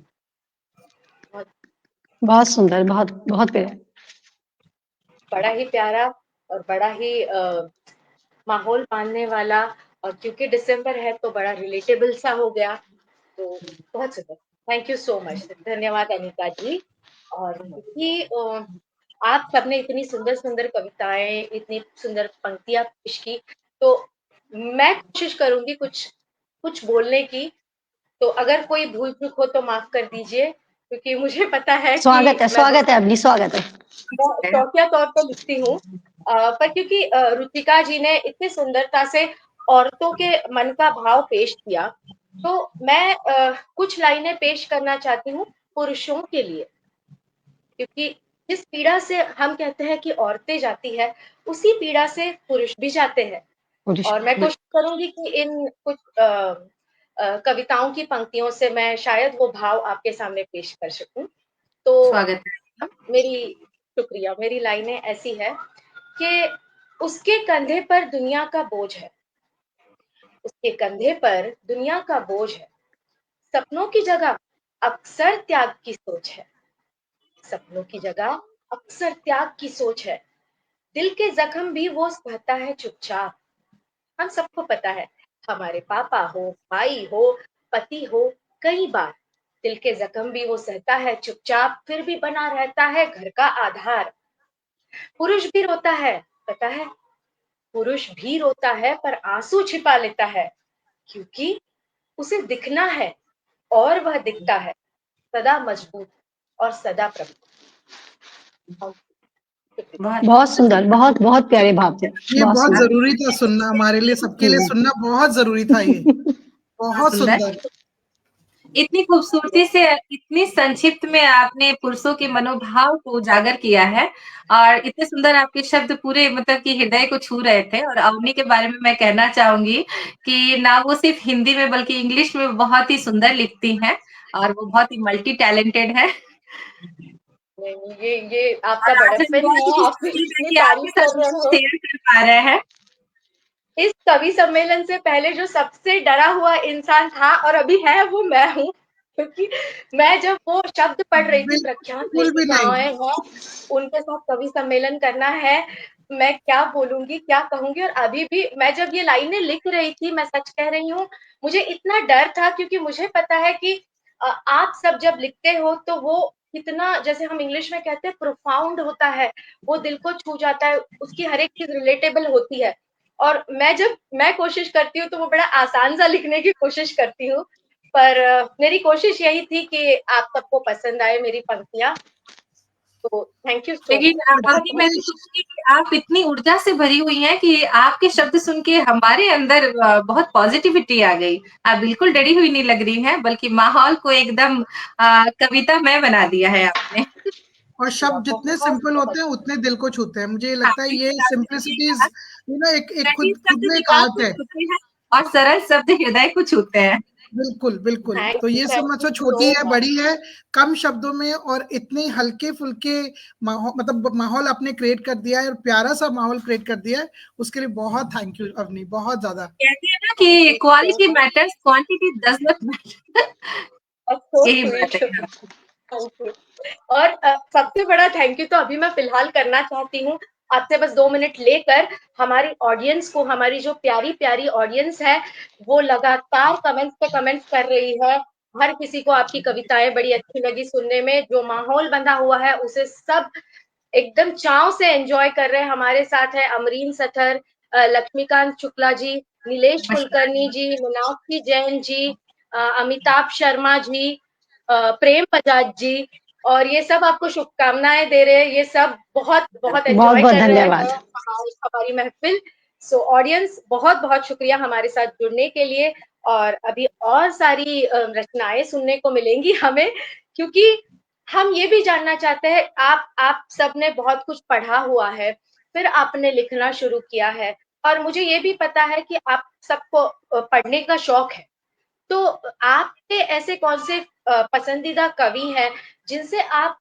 बहुत सुंदर, बहुत बहुत प्यारा। बड़ा ही प्यारा और बड़ा ही माहौल बांधने वाला। और क्योंकि दिसंबर है तो बड़ा रिलेटेबल सा हो गया। तो बहुत सुंदर, थैंक यू सो मच, धन्यवाद अनीता जी। और क्योंकि आप सबने इतनी सुंदर-सुंदर कविताएँ, इतनी सुंदर पंक्तियाँ पेश की, तो मैं कोशिश करूँगी कुछ बोलने की, तो अगर कोई भूल-चूक हो तो माफ़ कर दीजिए, क्योंकि मुझे पता है कि मैं स्वागत है अवनी, स्वागत है। शौकिया तौर पे लिखती हूँ। पर क्योंकि रुचिका जी ने इतनी सुंदरता से औरतों के मन का भाव पेश किया, तो मैं कुछ लाइनें पेश करना चाहती हूँ पुरुषों के लिए। क्योंकि जिस पीड़ा से हम कहते हैं कि औरतें जाती है, उसी पीड़ा से पुरुष भी जाते हैं। और मैं कोशिश करूँगी कि इन कुछ कविताओं की पंक्तियों से मैं शायद वो भाव आपके सामने पेश कर सकूँ। तो स्वागत है। मेरी शुक्रिया, मेरी लाइनें ऐसी है कि उसके कंधे पर दुनिया का बोझ है, उसके कंधे पर दुनिया का बोझ है, सपनों की जगह अक्सर त्याग की सोच है, सपनों की जगह अक्सर त्याग की सोच है, दिल के जख्म भी वो सहता है चुपचाप। हम सबको पता है, हमारे पापा हो, भाई हो, पति हो, कई बार दिल के जख्म भी वो सहता है चुपचाप, फिर भी बना रहता है घर का आधार। पुरुष भी रोता है, पता है, पुरुष भी रोता है पर आंसू छिपा लेता है, क्योंकि उसे दिखना है और वह दिखता है सदा मजबूत और सदा प्रभु। बहुत सुंदर, बहुत बहुत प्यारे भाव थे, ये बहुत बहुत सुंदर। जरूरी था सुनना, हमारे लिए, सबके लिए सुनना बहुत जरूरी था ये। बहुत सुंदर। इतनी खूबसूरती से, इतनी संक्षिप्त में आपने पुरुषों के मनोभाव को उजागर किया है और इतने सुंदर आपके शब्द पूरे मतलब कि हृदय को छू रहे थे। और अवनी के बारे में मैं कहना चाहूँगी कि ना वो सिर्फ़ हिंदी में बल्कि इंग्लिश में बहुत ही सुंदर लिखती हैं और वो बहुत ही मल्टी टैलेंटेड है। नहीं, ये आपका और आज हम बड़प्पन बहुत ही है, आप खुशनसीब हैं इतनी कि आपके तारीफ साथ कर रहे कुछ हो। शेयर कर पा रहे हैं। इस कवि सम्मेलन से पहले जो सबसे डरा हुआ इंसान था और अभी है, वो मैं हूँ। क्योंकि मैं जब वो शब्द पढ़ रही थी, प्रख्यात बिल्कुल भी नहीं। लेखिकाएँ हैं, उनके साथ कवि सम्मेलन करना है, मैं क्या बोलूँगी, क्या कहूँगी। और अभी भी मैं जब ये लाइनें लिख रही थी, मैं सच कह रही हूँ, मुझे इतना डर था, क्योंकि मुझे पता है कि आप सब जब लिखते हो तो वो कितना, जैसे हम इंग्लिश में कहते हैं, प्रोफाउंड होता है, वो दिल को छू जाता है, उसकी हर एक चीज़ रिलेटेबल होती है। और मैं कोशिश करती हूँ तो वो बड़ा आसान सा लिखने की कोशिश करती हूँ। पर मेरी कोशिश यही थी कि आप सबको पसंद आए मेरी पंक्तियाँ। तो थैंक यू सो लेकिन अभी मैं तो मच। कहूँगी कि आप इतनी ऊर्जा से भरी हुई हैं कि आपके शब्द सुन के हमारे अंदर बहुत पॉजिटिविटी आ गई। आप बिल्कुल डरी हुई नहीं लग रही हैं, बल्कि माहौल को एकदम कवितामय बना दिया है आपने। और शब्द जितने बहुत सिंपल बहुत होते हैं उतने दिल को छूते हैं, मुझे हाँ, लगता है ये बिल्कुल आपने सही सिंपलिसिटी कहा। एक कठिन खुद खुद शब्द में एक दिमाग आर्ट को है। छूते हैं और सरल शब्द हृदय को छूते हैं। बिल्कुल, बिल्कुल। तो ये सब थैंक मतलब यू छोटी सो है, मच। बड़ी है, कम शब्दों में और इतने हल्के-फुल्के मतलब माहौल आपने क्रिएट कर दिया है और प्यारा-सा माहौल क्रिएट कर दिया है, उसके लिए बहुत थैंक यू अवनी, बहुत ज़्यादा। कहते हैं ना थैंक कि you so quality much. Matters, quantity does not matter. So यही बात स्वीट। है यहाँ। Thank you. और सबसे बड़ा थैंक यू तो अभी मैं फिलहाल करना चाहती हूँ, आपसे बस 2 मिनट लेकर, हमारी ऑडियंस को, हमारी जो प्यारी-प्यारी ऑडियंस है, वो लगातार कमेंट्स पे कमेंट्स कर रही है। हर किसी को आपकी कविताएँ बड़ी अच्छी लगी सुनने में, जो माहौल बंधा हुआ है, उसे सब एकदम चाव से एन्जॉय कर रहे हैं। हमारे साथ है अमरीन सथर, लक्ष्मीकांत शुक्ला जी, नीलेश नमस्कार कुलकर्णी जी, मीनाक्षी जैन जी, अमिताभ शर्मा जी, प्रेम बजाज जी, और ये सब आपको शुभकामनाएँ दे रहे हैं। ये सब बहुत बहुत एन्जॉय बहुत कर रहे हैं धन्यवाद। हमारी महफ़िल। सो ऑडियंस, बहुत-बहुत शुक्रिया हमारे साथ जुड़ने के लिए। और अभी और सारी रचनाएँ सुनने को मिलेंगी हमें, क्योंकि हम ये भी जानना चाहते हैं, आप सबने बहुत कुछ पढ़ा हुआ है, फिर आपने लिखना शुरू किया है, और मुझे ये भी पता है कि आप सबको पढ़ने का शौक है। तो आपके ऐसे कौन से पसंदीदा कवि हैं, जिनसे आप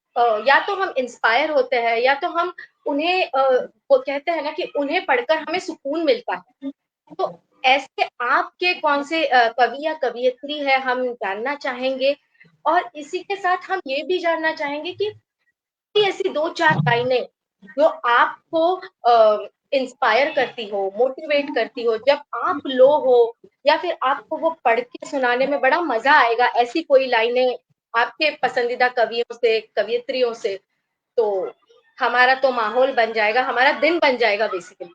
या तो हम इंस्पायर होते हैं, या तो हम उन्हें वो कहते हैं ना कि उन्हें पढ़कर हमें सुकून मिलता है। तो ऐसे आपके कौन से कवि या कवियत्री हैं, हम जानना चाहेंगे। और इसी के साथ हम ये भी जानना चाहेंगे कि कोई ऐसी 2-4 लाइनें जो आपको इंस्पायर करती हो, मोटिवेट करती हो, जब आप लो हो, या फिर आपको वो पढ़ के सुनाने में बड़ा मज़ा आएगा, ऐसी कोई लाइनें आपके पसंदीदा कवियों से, कवियत्रियों से, तो हमारा तो माहौल बन जाएगा, हमारा दिन बन जाएगा बेसिकली।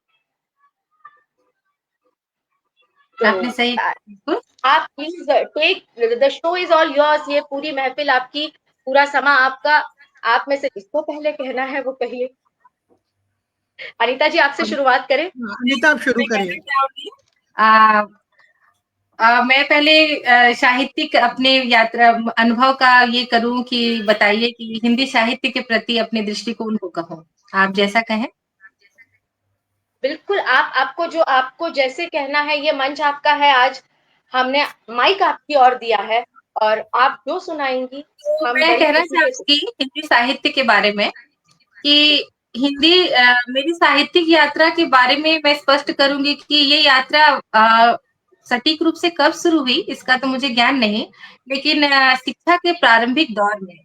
तो आपने सही बिल्कुल। आप please take, the show is all yours, ये पूरी महफिल आपकी, पूरा समा आपका। आप में से जिसको पहले कहना है वो कहिए। अनीता जी आपसे शुरुआत करें। अनीता आप शुरू मैं कहना करिए। चाहूंगी, मैं पहले साहित्यिक अपने यात्रा अनुभव का ये करूं कि बताइए कि हिंदी साहित्य के प्रति अपने दृष्टिकोण को कहो, आप जैसा कहें। बिल्कुल, आपको जैसे कहना है, ये मंच आपका है। आज हमने माइक आपकी ओर दिया है और आप जो सुनाएंगी तो हम मैं बड़ी कहना खुशी से चाहूंगी हिंदी साहित्य के बारे में कि हिंदी मेरी साहित्यिक यात्रा के बारे में मैं स्पष्ट करूंगी कि ये यात्रा सटीक रूप से कब शुरू हुई इसका तो मुझे ज्ञान नहीं, लेकिन शिक्षा के प्रारंभिक दौर में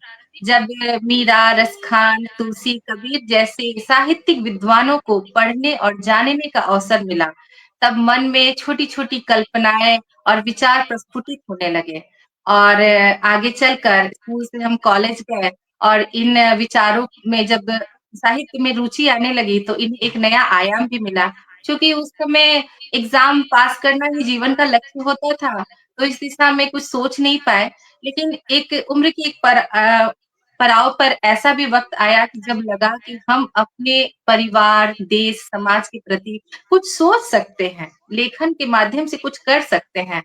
जब मीरा, रसखान, तुलसी, कबीर जैसे साहित्यिक विद्वानों को पढ़ने और जानने का अवसर मिला, तब मन में छोटी-छोटी कल्पनाएं और विचार प्रस्फुटित होने लगे। और आगे चलकर स्कूल से हम कॉलेज गए और इन विचारों में जब साहित्य में रुचि आने लगी तो इन्हें एक नया आयाम भी मिला। क्योंकि उस समय एग्ज़ाम पास करना ही जीवन का लक्ष्य होता था, तो इस दिशा में कुछ सोच नहीं पाए। लेकिन एक उम्र की एक पड़ाव पर ऐसा भी वक़्त आया कि जब लगा कि हम अपने परिवार, देश, समाज के प्रति कुछ सोच सकते हैं, लेखन के माध्यम से कुछ कर सकते हैं।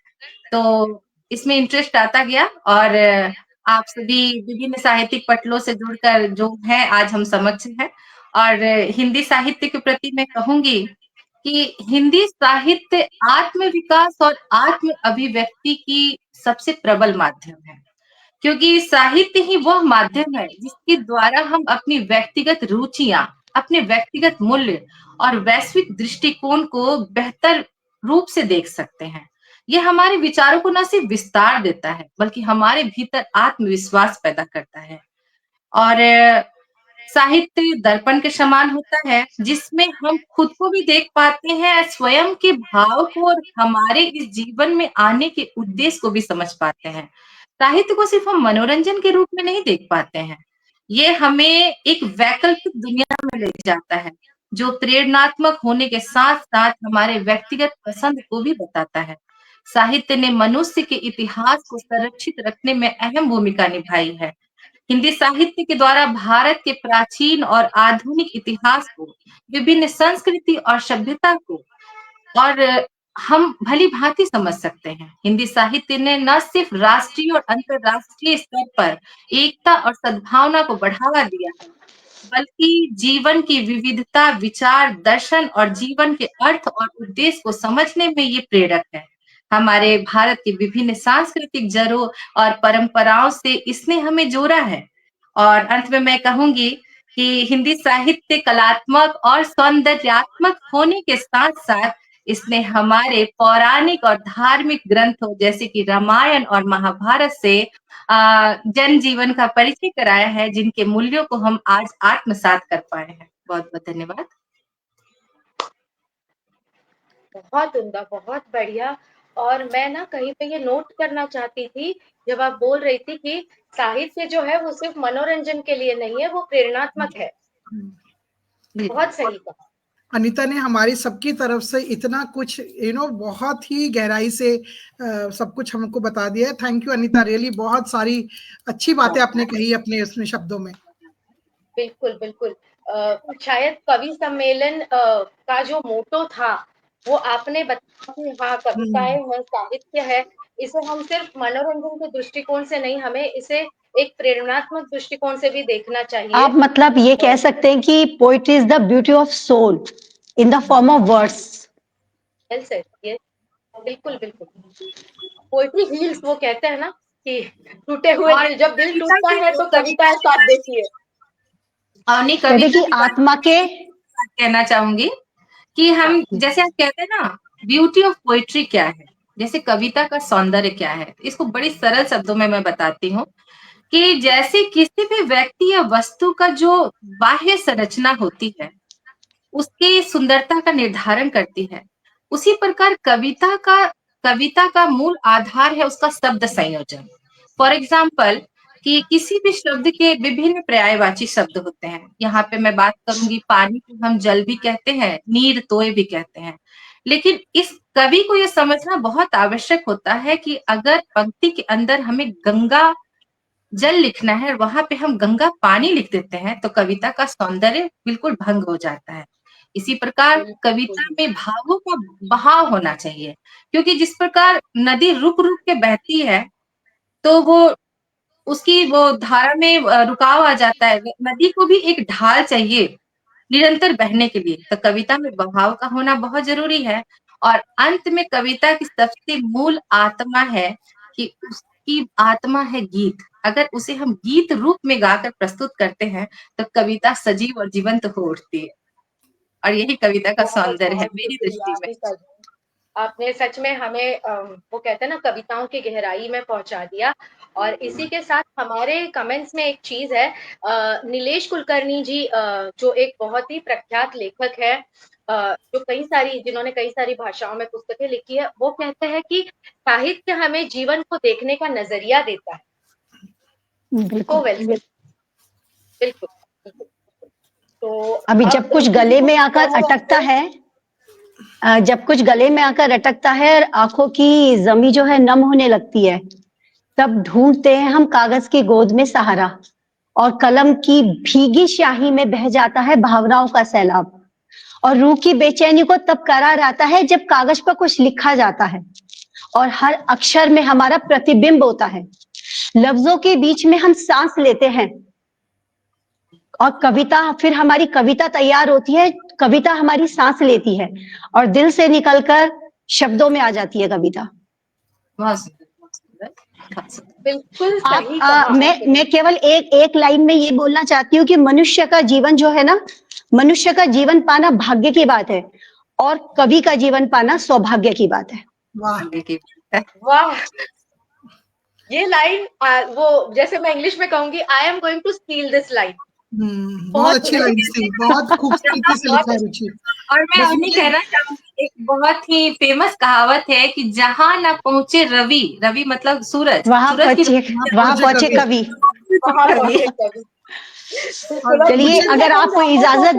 तो इसमें इंटरेस्ट आता गया और आप सभी विभिन्न साहित्यिक पटलों से जुड़कर जो है आज हम समक्ष हैं। और हिंदी साहित्य के प्रति मैं कहूँगी कि हिंदी साहित्य आत्म विकास और आत्म अभिव्यक्ति की सबसे प्रबल माध्यम है। क्योंकि साहित्य ही वह माध्यम है जिसके द्वारा हम अपनी व्यक्तिगत रुचियाँ, अपने व्यक्तिगत मूल्य और वैश्विक दृष्टिकोण को बेहतर रूप से देख सकते हैं। ये हमारे विचारों को न सिर्फ विस्तार देता है, बल्कि हमारे भीतर आत्मविश्वास पैदा करता है। और साहित्य दर्पण के समान होता है, जिसमें हम खुद को भी देख पाते हैं, स्वयं के भाव को और हमारे इस जीवन में आने के उद्देश्य को भी समझ पाते हैं। साहित्य को सिर्फ हम मनोरंजन के रूप में नहीं देख पाते हैं। ये हमें एक वैकल्पिक दुनिया में ले जाता है, जो प्रेरणात्मक होने के साथ-साथ हमारे व्यक्तिगत पसंद को भी बताता है। साहित्य ने मनुष्य के इतिहास को संरक्षित रखने में अहम भूमिका निभाई है। हिंदी साहित्य के द्वारा भारत के प्राचीन और आधुनिक इतिहास को, विभिन्न संस्कृति और सभ्यता को और हम भली-भांति समझ सकते हैं। हिंदी साहित्य ने न सिर्फ राष्ट्रीय और अंतर्राष्ट्रीय स्तर पर एकता और सद्भावना को बढ़ावा दिया है, बल्कि जीवन की विविधता, विचार, दर्शन और जीवन के अर्थ और उद्देश्य को समझने में ये प्रेरक है। हमारे भारत की विभिन्न सांस्कृतिक जड़ों और परंपराओं से इसने हमें जोड़ा है। और अंत में मैं कहूँगी कि हिंदी साहित्य कलात्मक और सौंदर्यात्मक होने के साथ-साथ इसने हमारे पौराणिक और धार्मिक ग्रंथों जैसे कि रामायण और महाभारत से जनजीवन का परिचय कराया है, जिनके मूल्यों को हम आज आत्मसात कर पाए हैं। बहुत-बहुत धन्यवाद। बहुत उम्दा, बहुत बढ़िया। और मैं ना कहीं पे ये नोट करना चाहती थी, जब आप बोल रही थी कि साहित्य जो है वो सिर्फ मनोरंजन के लिए नहीं है, वो प्रेरणात्मक है। बहुत सही कहा। अनीता ने हमारी सबकी तरफ से इतना कुछ बहुत ही गहराई से सब कुछ हमको बता दिया है। थैंक यू अनीता, रियली बहुत सारी अच्छी बातें आपने कही अपने उसमें शब्दों में। बिल्कुल, बिल्कुल। शायद कवि सम्मेलन का जो मोटो था, वो आपने बताया कि हाँ, कविताएँ हैं, साहित्य है। इसे हम सिर्फ मनोरंजन के दृष्टिकोण से नहीं, हमें इसे एक प्रेरणात्मक दृष्टिकोण से भी देखना चाहिए। आप मतलब ये कह सकते हैं कि poetry is the beauty of soul in the form of words. Well said, yes, बिल्कुल, बिल्कुल। पोएट्री हील्स, वो कहते हैं ना कि टूटे हुए और दिल, जब दिल कविता टूटता की है तो कविताएँ साथ देती है। नहीं, कहते कविता कि की बात आत्मा के कहना चाहूँगी कि हम जैसे आप कहते हैं ना, ब्यूटी ऑफ पोएट्री क्या है? जैसे कविता का सौंदर्य क्या है? इसको बड़ी सरल शब्दों में मैं बताती हूँ कि जैसे किसी भी व्यक्ति या वस्तु का जो बाह्य संरचना होती है, उसकी सुंदरता का निर्धारण करती है। उसी प्रकार कविता का मूल आधार है उसका शब्द संयोजन। फॉर एग्जाम्पल, कि किसी भी शब्द के विभिन्न पर्यायवाची शब्द होते हैं। यहाँ पे मैं बात करूंगी, पानी को हम जल भी कहते हैं, नीर तोय भी कहते हैं। लेकिन इस कवि को ये समझना बहुत आवश्यक होता है कि अगर पंक्ति के अंदर हमें गंगा जल लिखना है, वहां पे हम गंगा पानी लिख देते हैं, तो कविता का सौंदर्य बिल्कुल भंग हो जाता है। इसी प्रकार कविता में भावों का बहाव होना चाहिए, क्योंकि जिस प्रकार नदी रुक रुक के बहती है, तो वो उसकी वो धारा में रुकाव आ जाता है। नदी को भी एक ढाल चाहिए निरंतर बहने के लिए, तो कविता में बहाव का होना बहुत जरूरी है। और अंत में कविता की सबसे मूल आत्मा है कि उसकी आत्मा है गीत। अगर उसे हम गीत रूप में गाकर प्रस्तुत करते हैं, तो कविता सजीव और जीवंत हो उठती है, और यही कविता का सौंदर्य है मेरी दृष्टि में। आपने सच में हमें वो कहते हैं ना, कविताओं की गहराई में पहुंचा दिया। और इसी के साथ हमारे कमेंट्स में एक चीज है, नीलेश कुलकर्णी जी जो एक बहुत ही प्रख्यात लेखक है, जिन्होंने कई सारी भाषाओं में पुस्तकें लिखी है, वो कहते हैं कि साहित्य हमें जीवन को देखने का नजरिया देता है। बिल्कुल। बिल्कुल। तो अभी जब कुछ गले में आकर अटकता है, जब कुछ गले में आकर अटकता है और आंखों की जमी जो है नम होने लगती है, तब ढूंढते हैं हम कागज की गोद में सहारा, और कलम की भीगी स्याही में बह जाता है भावनाओं का सैलाब। और रूह की बेचैनी को तब करार आता है जब कागज पर कुछ लिखा जाता है और हर अक्षर में हमारा प्रतिबिंब होता है। लफ्जों के बीच में हम सांस लेते हैं और कविता, फिर हमारी कविता तैयार होती है। कविता हमारी सांस लेती है और दिल से निकलकर शब्दों में आ जाती है कविता। बिल्कुल सही। मैं केवल एक लाइन में ये बोलना चाहती हूँ कि मनुष्य का जीवन जो है ना, मनुष्य का जीवन पाना भाग्य की बात है, और कवि का जीवन पाना सौभाग्य की बात है। वाह, ये लाइन वो जैसे मैं इंग्लिश में कहूंगी, I am going to steal this line. बहुत अच्छी लाइन थी, बहुत खूबसूरती से लिखा है रुचि। और मैं और नहीं कहना चाहूंगी, एक बहुत ही फेमस कहावत है कि जहां ना पहुंचे रवि, रवि मतलब सूरज, वहां पहुंचे कवि। चलिए, अगर आपको इजाजत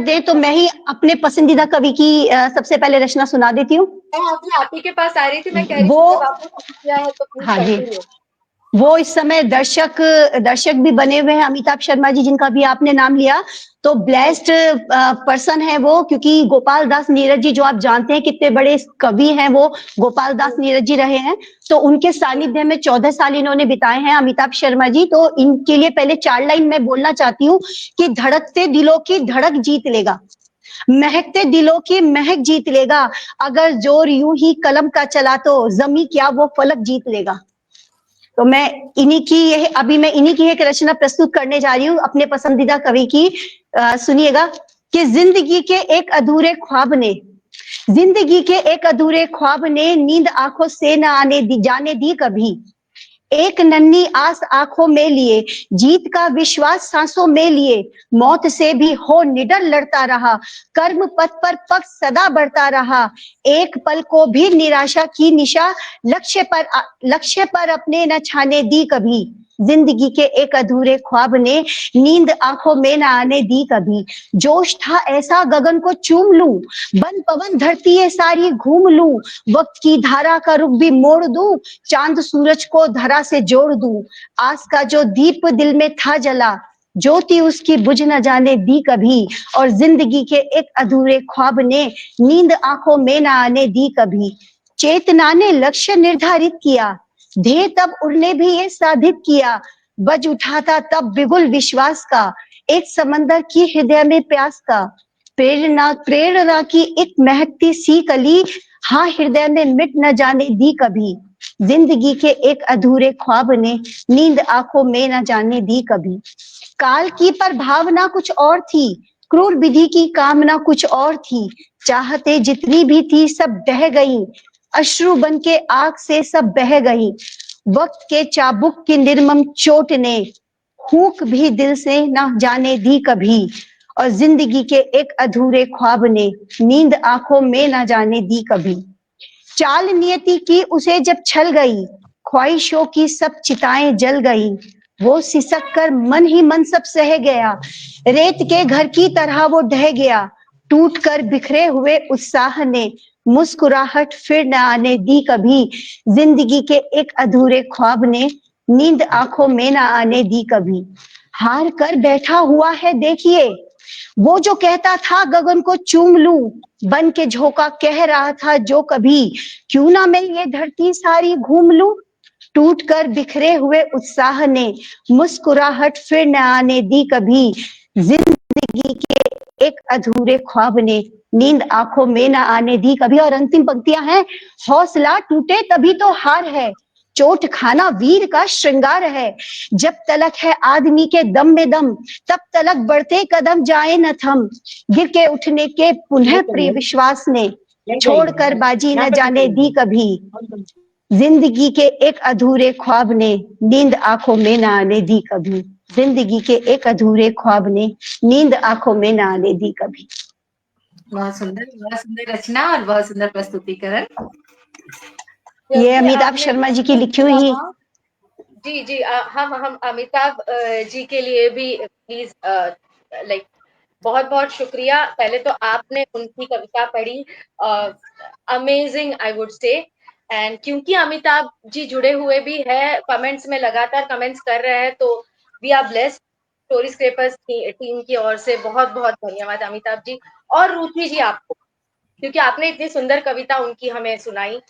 दे, तो मैं ही अपने पसंदीदा कवि की सबसे पहले रचना सुना देती हूँ। आप ही के पास आ रही थी, मैं कह रही थी जब आपने किया है तो हाँ जी, वो इस समय दर्शक भी बने हुए हैं, अमिताभ शर्मा जी जिनका भी आपने नाम लिया, तो ब्लेस्ड पर्सन है वो, क्योंकि गोपाल दास नीरज जी जो आप जानते हैं कितने बड़े कवि हैं, वो गोपाल दास नीरज जी रहे हैं, तो उनके सानिध्य में 14 साल इन्होंने बिताए हैं अमिताभ शर्मा जी। तो इनके लिए पहले 4 लाइन मैं बोलना चाहती हूँ कि धड़कते दिलों की धड़क जीत लेगा, महकते दिलों की महक जीत लेगा, अगर जोर यूं ही कलम का चला तो जमी क्या वो फलक जीत लेगा। तो मैं इन्हीं की एक रचना प्रस्तुत करने जा रही हूँ अपने पसंदीदा कवि की। सुनिएगा कि जिंदगी के एक अधूरे ख्वाब ने नींद आंखों से न जाने दी कभी, एक नन्ही आस आंखों में लिए, जीत का विश्वास सांसों में लिए, मौत से भी हो निडर लड़ता रहा, कर्म पथ पर पग सदा बढ़ता रहा, एक पल को भी निराशा की निशा लक्ष्य पर अपने न छाने दी कभी। जिंदगी के एक अधूरे ख्वाब ने नींद आंखों में न आने दी कभी, जोश था ऐसा गगन को चूम लूं, बन पवन धरती है सारी घूम लूं, वक्त की धारा का रुख भी मोड़ दूं, चांद सूरज को धरा से जोड़ दूं, आस का जो दीप दिल में था जला, ज्योति उसकी बुझ न जाने दी कभी, और जिंदगी के एक अधूरे ख्वाब ने नींद आंखों में न आने दी कभी। चेतना ने लक्ष्य निर्धारित किया, ध्येय तब उड़ने भी ये साधित किया, बज उठा था तब बिगुल विश्वास का, एक समंदर की हृदय में प्यास का, प्रेरणा की एक महकती सी कली, हाँ हृदय में मिट न जाने दी कभी। जिंदगी के एक अधूरे ख्वाब ने नींद आंखों में न जाने दी कभी। काल की पर भावना कुछ और थी, क्रूर विधि की कामना कुछ और थी, चाहते जितनी भी थी सब ढह गई, अश्रु बन के आग से सब बह गई, वक्त के चाबुक की निर्मम चोट ने फूंक भी दिल से न जाने दी कभी, और जिंदगी के एक अधूरे ख्वाब ने नींद आंखों में न जाने दी कभी। चाल नियति की उसे जब छल गई, ख्वाहिशों की सब चिताएं जल गई, वो सिसक कर मन ही मन सब सह गया, रेत के घर की तरह वो ढह गया, टूट कर बिखरे हुए उत्साह ने मुस्कुराहट फिर न आने दी कभी, जिंदगी के एक अधूरे ख्वाब ने नींद आंखों में न आने दी कभी। हार कर बैठा हुआ है देखिए, वो जो कहता था गगन को चूम लूं, बन के झोंका कह रहा था जो कभी, क्यों ना मैं ये धरती सारी घूम लूं, टूट कर बिखरे हुए उत्साह ने मुस्कुराहट फिर न आने दी कभी, जिंदगी के एक अधूरे ख्वाब ने नींद आंखों में न आने दी कभी। और अंतिम पंक्तियां हैं, हौसला टूटे तभी तो हार है, चोट खाना वीर का श्रृंगार है, जब तलक है आदमी के दम में दम, तब तलक बढ़ते कदम जाए न थम, गिर के उठने के पुनः प्रिय विश्वास ने छोड़कर बाजी न जाने दी कभी, जिंदगी के एक अधूरे ख्वाब ने नींद आंखों में न आने दी कभी, जिंदगी के एक अधूरे ख्वाब ने नींद आंखों में न आने दी कभी। बहुत सुंदर रचना और बहुत सुंदर प्रस्तुतिकरण। ये अमिताभ शर्मा जी की लिखी हुई। जी जी, हम अमिताभ जी के लिए भी प्लीज लाइक बहुत बहुत शुक्रिया। पहले तो आपने उनकी कविता पढ़ी, amazing I would say, and क्योंकि अमिताभ जी जुड़े हुए भी है, कमेंट्स में लगातार कमेंट्स कर रहे हैं, तो we are blessed. Story Scrapers team की ओर से बहुत बहुत धन्यवाद अमिताभ जी और रुचि जी आपको, क्योंकि आपने इतनी सुंदर कविता उनकी हमें सुनाई,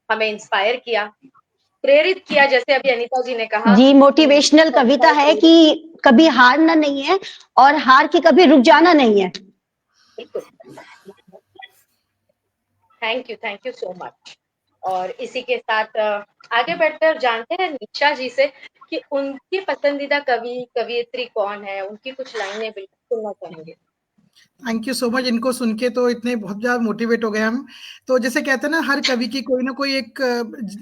हमें इंस्पायर किया, प्रेरित किया, जैसे अभी अनीता जी ने कहा। जी, मोटिवेशनल कविता है कि कभी हारना नहीं है और हार के कभी रुक जाना नहीं है। बिल्कुल, थैंक यू सो मच। और इसी के साथ आगे बढ़ते और जानते हैं निशा जी से कि उनकी पसंदीदा कवियत्री कौन है, उनकी कुछ लाइनें बिल्कुल सुनना चाहेंगे। Thank you so much. इनको सुन के तो इतने बहुत ज्यादा मोटिवेट हो गए हम। तो जैसे कहते हैं ना, हर कवि की कोई ना कोई एक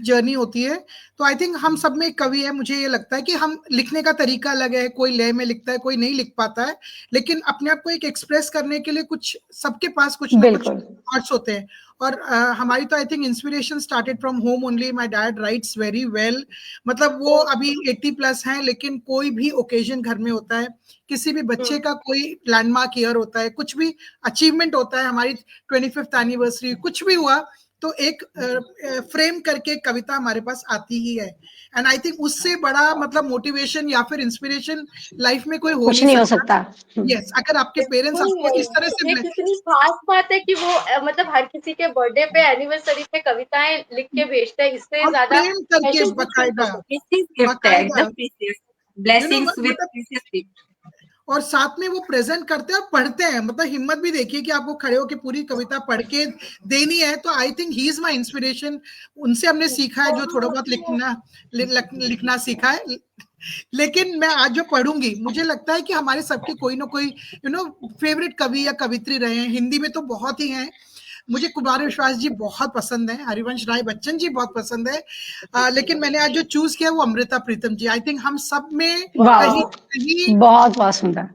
जर्नी होती है, तो आई थिंक हम सब में एक कवि है। मुझे ये लगता है कि हम लिखने का तरीका अलग है, कोई लय में लिखता है, कोई नहीं लिख पाता है, लेकिन अपने आप को एक एक्सप्रेस करने के लिए कुछ सबके पास कुछ ना कुछ थॉट्स होते हैं। और हमारी तो I think inspiration started from home only. My dad rights very well, मतलब वो अभी 80+ हैं, लेकिन कोई भी ओकेजन घर में होता है, किसी भी बच्चे का कोई लैंडमार्क ईयर होता है, कुछ भी अचीवमेंट होता है, हमारी 25th एनिवर्सरी कुछ भी हुआ, तो एक फ्रेम करके कविता हमारे पास आती ही है। एंड आई थिंक उससे बड़ा मतलब मोटिवेशन या फिर इंस्पिरेशन लाइफ में कोई हो नहीं सकता। यस, अगर आपके पेरेंट्स आपको इस तरह से, ये कितनी खास बात है कि वो मतलब हर किसी के बर्थडे पे, एनिवर्सरी पे कविताएं लिख के भेजते हैं, इससे ज्यादा प्रेम करके बकायदा, और साथ में वो प्रेजेंट करते हैं और पढ़ते हैं। मतलब हिम्मत भी देखिए कि आपको खड़े होकर पूरी कविता पढ़ के देनी है। तो I think he is my inspiration. उनसे हमने सीखा है, जो थोड़ा बहुत लिखना सीखा है। लेकिन मैं आज जो पढ़ूंगी, मुझे लगता है कि हमारे सबके कोई ना कोई फेवरेट कवि या कवित्री रहे हैं। हिंदी में तो बहुत ही हैं। मुझे कुमार विश्वास जी बहुत पसंद है, हरिवंश राय बच्चन जी बहुत पसंद है, लेकिन मैंने आज जो चूज किया वो अमृता प्रीतम जी। आई थिंक हम सब में कहीं बहुत सुंदर,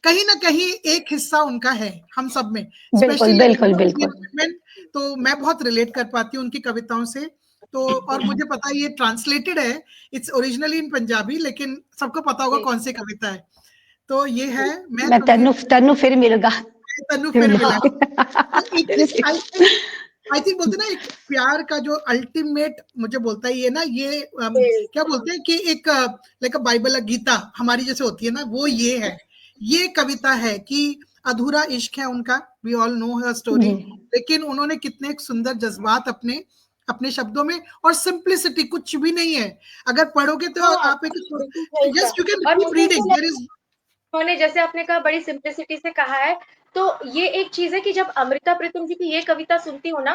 कहीं ना कहीं एक हिस्सा उनका है, हम सब में, बिल्कुल। तो मैं बहुत रिलेट कर पाती हूँ उनकी कविताओं से। तो और मुझे पता है ये ट्रांसलेटेड है, इट्स ओरिजिनली इन पंजाबी, लेकिन सबको पता होगा कौन सी कविता है। तो ये है, मैं तन्नू फिर मिलेगा, तन्नू फिर मिला। आई थिंक बोलते ना, एक प्यार का जो अल्टीमेट मुझे बोलता है ये ना, ये क्या बोलते हैं कि एक लाइक बाइबल गीता हमारी जैसे होती है ना, वो ये है, ये कविता है कि अधूरा इश्क है उनका, we all know her story, लेकिन उन्होंने कितने सुंदर जज्बात अपने शब्दों में, और सिंप्लिसिटी कुछ भी नहीं है। अगर पढ़ोगे तो आप एक just you can keep reading, there is, उन्होंने जैसे आपने कहा बड़ी सिंप्लिसिटी से कहा है। तो ये एक चीज है कि जब अमृता प्रीतम जी की ये कविता सुनती हो ना,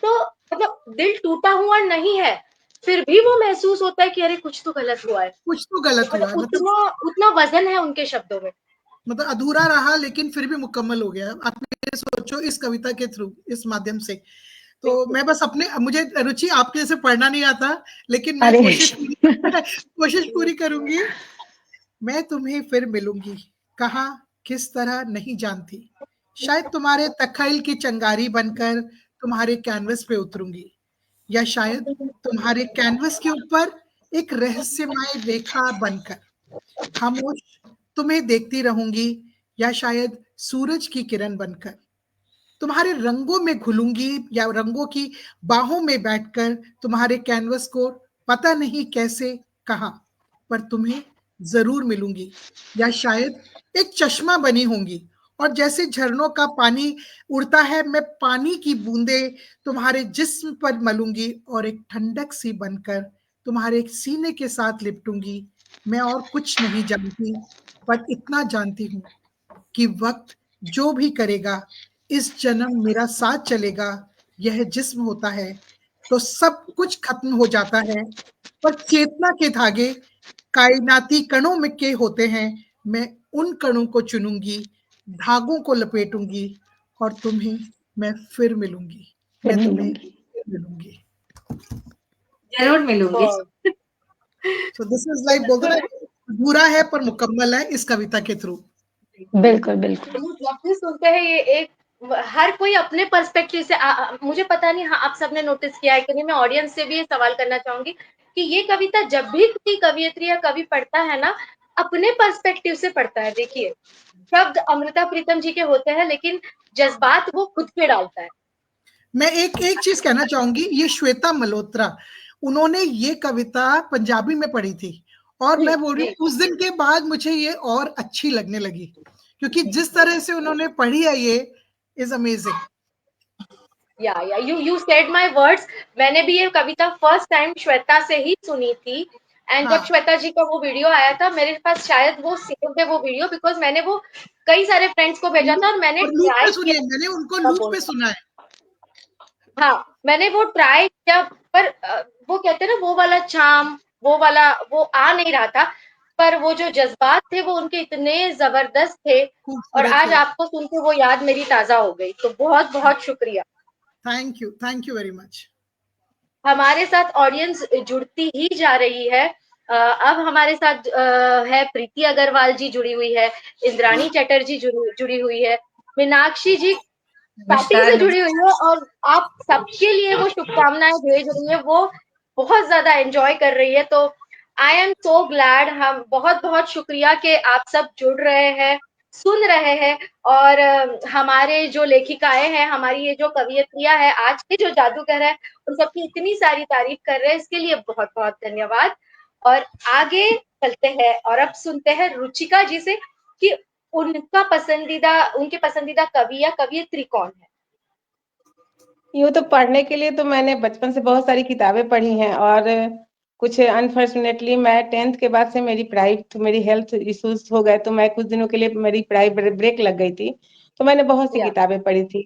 तो मतलब दिल टूटा हुआ नहीं है, फिर भी वो महसूस होता है कि अरे कुछ तो गलत हुआ है, कुछ तो गलत हुआ है। उतना वजन है उनके शब्दों में, मतलब अधूरा रहा लेकिन फिर भी मुकम्मल हो गया। आप सोचो इस कविता के थ्रू, इस माध्यम से। तो मैं बस मुझे रुचि आपके जैसे पढ़ना नहीं आता, लेकिन मैं कोशिश पूरी करूंगी। मैं तुम्हें फिर मिलूंगी, कहा किस तरह नहीं जानती, शायद तुम्हारे तखैल की चंगारी बनकर तुम्हारे कैनवस पे उतरूंगी, या शायद तुम्हारे कैनवस के ऊपर एक रहस्यमय रेखा बनकर खामोश तुम्हें देखती रहूंगी, या शायद सूरज की किरण बनकर तुम्हारे रंगों में घुलूंगी, या रंगों की बाहों में बैठकर तुम्हारे कैनवस को पता नहीं कैसे कहां पर तुम्हें जरूर मिलूंगी, या शायद एक चश्मा बनी होंगी और जैसे झरनों का पानी उड़ता है, मैं पानी की बूंदे तुम्हारे जिस्म पर मलूंगी और एक ठंडक सी बनकर तुम्हारे सीने के साथ लिपटूंगी। मैं और कुछ नहीं जानती, पर इतना जानती हूं कि वक्त जो भी करेगा, इस जन्म मेरा साथ चलेगा। यह जिस्म होता है तो सब कुछ खत्म हो जाता है, पर चेतना के धागे कायनाती कणों में के होते हैं। मैं उन कणों को चुनूंगी, धागों को लपेटूंगी और तुम्हें मैं फिर मिलूंगी। फिर मैं तुम्हें मिलूंगी। फिर मिलूंगी। जरूर मिलूंगी। सो दिस इज लाइक, बोलते ना, अधूरा है पर मुकम्मल है इस कविता के थ्रू। बिल्कुल बिल्कुल। जब भी सुनते हैं ये एक, हर कोई अपने पर्सपेक्टिव से मुझे पता नहीं, हाँ आप सबने नोटिस किया है कि नहीं, मैं ऑडियंस से भी ये सवाल करना चाहूंगी कि ये कविता जब भी कोई कवियत्री या कवि पढ़ता है ना, अपने पर्सपेक्टिव से पढ़ता है। देखिए, शब्द अमृता प्रीतम जी के होते हैं, लेकिन जज्बात वो खुद पे डालता है। मैं एक एक चीज कहना चाहूंगी, ये श्वेता मल्होत्रा, उन्होंने ये कविता पंजाबी में पढ़ी थी और मैं बोल रही हूँ उस दिन के बाद मुझे ये और अच्छी लगने लगी, क्योंकि जिस तरह से उन्होंने पढ़ी है ये इज अमेजिंग। या यू सेड माय वर्ड्स। मैंने भी ये कविता फर्स्ट टाइम श्वेता से ही सुनी थी, एंड जब हाँ, श्वेता जी का वो वीडियो आया था मेरे पास, शायद वो सेव्ड है वो वीडियो, बिकॉज मैंने वो कई सारे फ्रेंड्स को भेजा था और मैंने और लूप ट्राई पे किया। सुनिए, मैंने उनको लूप पे सुना है। हाँ, मैंने वो ट्राई किया, पर वो कहते हैं ना, वो वाला चार्म, वो वाला वो आ नहीं रहा था, पर वो जो जज्बात थे वो उनके इतने जबरदस्त थे, और खूबसूरत आज थे। आपको सुन के वो याद मेरी ताजा हो गई। तो बहुत बहुत शुक्रिया। Thank you very much. हमारे साथ ऑडियंस जुड़ती ही जा रही है। अब हमारे साथ है प्रीति अग्रवाल जी जुड़ी हुई है, इंद्राणी चटर्जी जुड़ी हुई है, मीनाक्षी जी स्टार्टिंग नमस्कार से जुड़ी हुई नमस्कार। है, और आप सबके लिए वो शुभकामनाएं भेज रही है, वो बहुत ज्यादा एंजॉय कर रही है। तो आई एम सो ग्लैड, हम बहुत बहुत शुक्रिया कि आप सब जुड़ रहे हैं, सुन रहे हैं, और हमारे जो लेखिकाएं हैं, हमारी ये जो कवियत्रियां हैं, आज के जो जादूगर है, उन सबकी इतनी सारी तारीफ कर रहे हैं, इसके लिए बहुत बहुत धन्यवाद। और आगे चलते हैं और अब सुनते हैं रुचिका जी से कि उनके पसंदीदा कवि या कवियत्री कौन है। यूँ तो पढ़ने के लिए तो मैंने बचपन से बहुत सारी किताबें पढ़ी हैं, और कुछ अनफॉर्चुनेटली मैं 10th के बाद से मेरी हेल्थ इश्यूज हो गए, तो मैं कुछ दिनों के लिए मेरी पढ़ाई ब्रेक लग गई थी। तो मैंने बहुत सी या किताबें पढ़ी थी,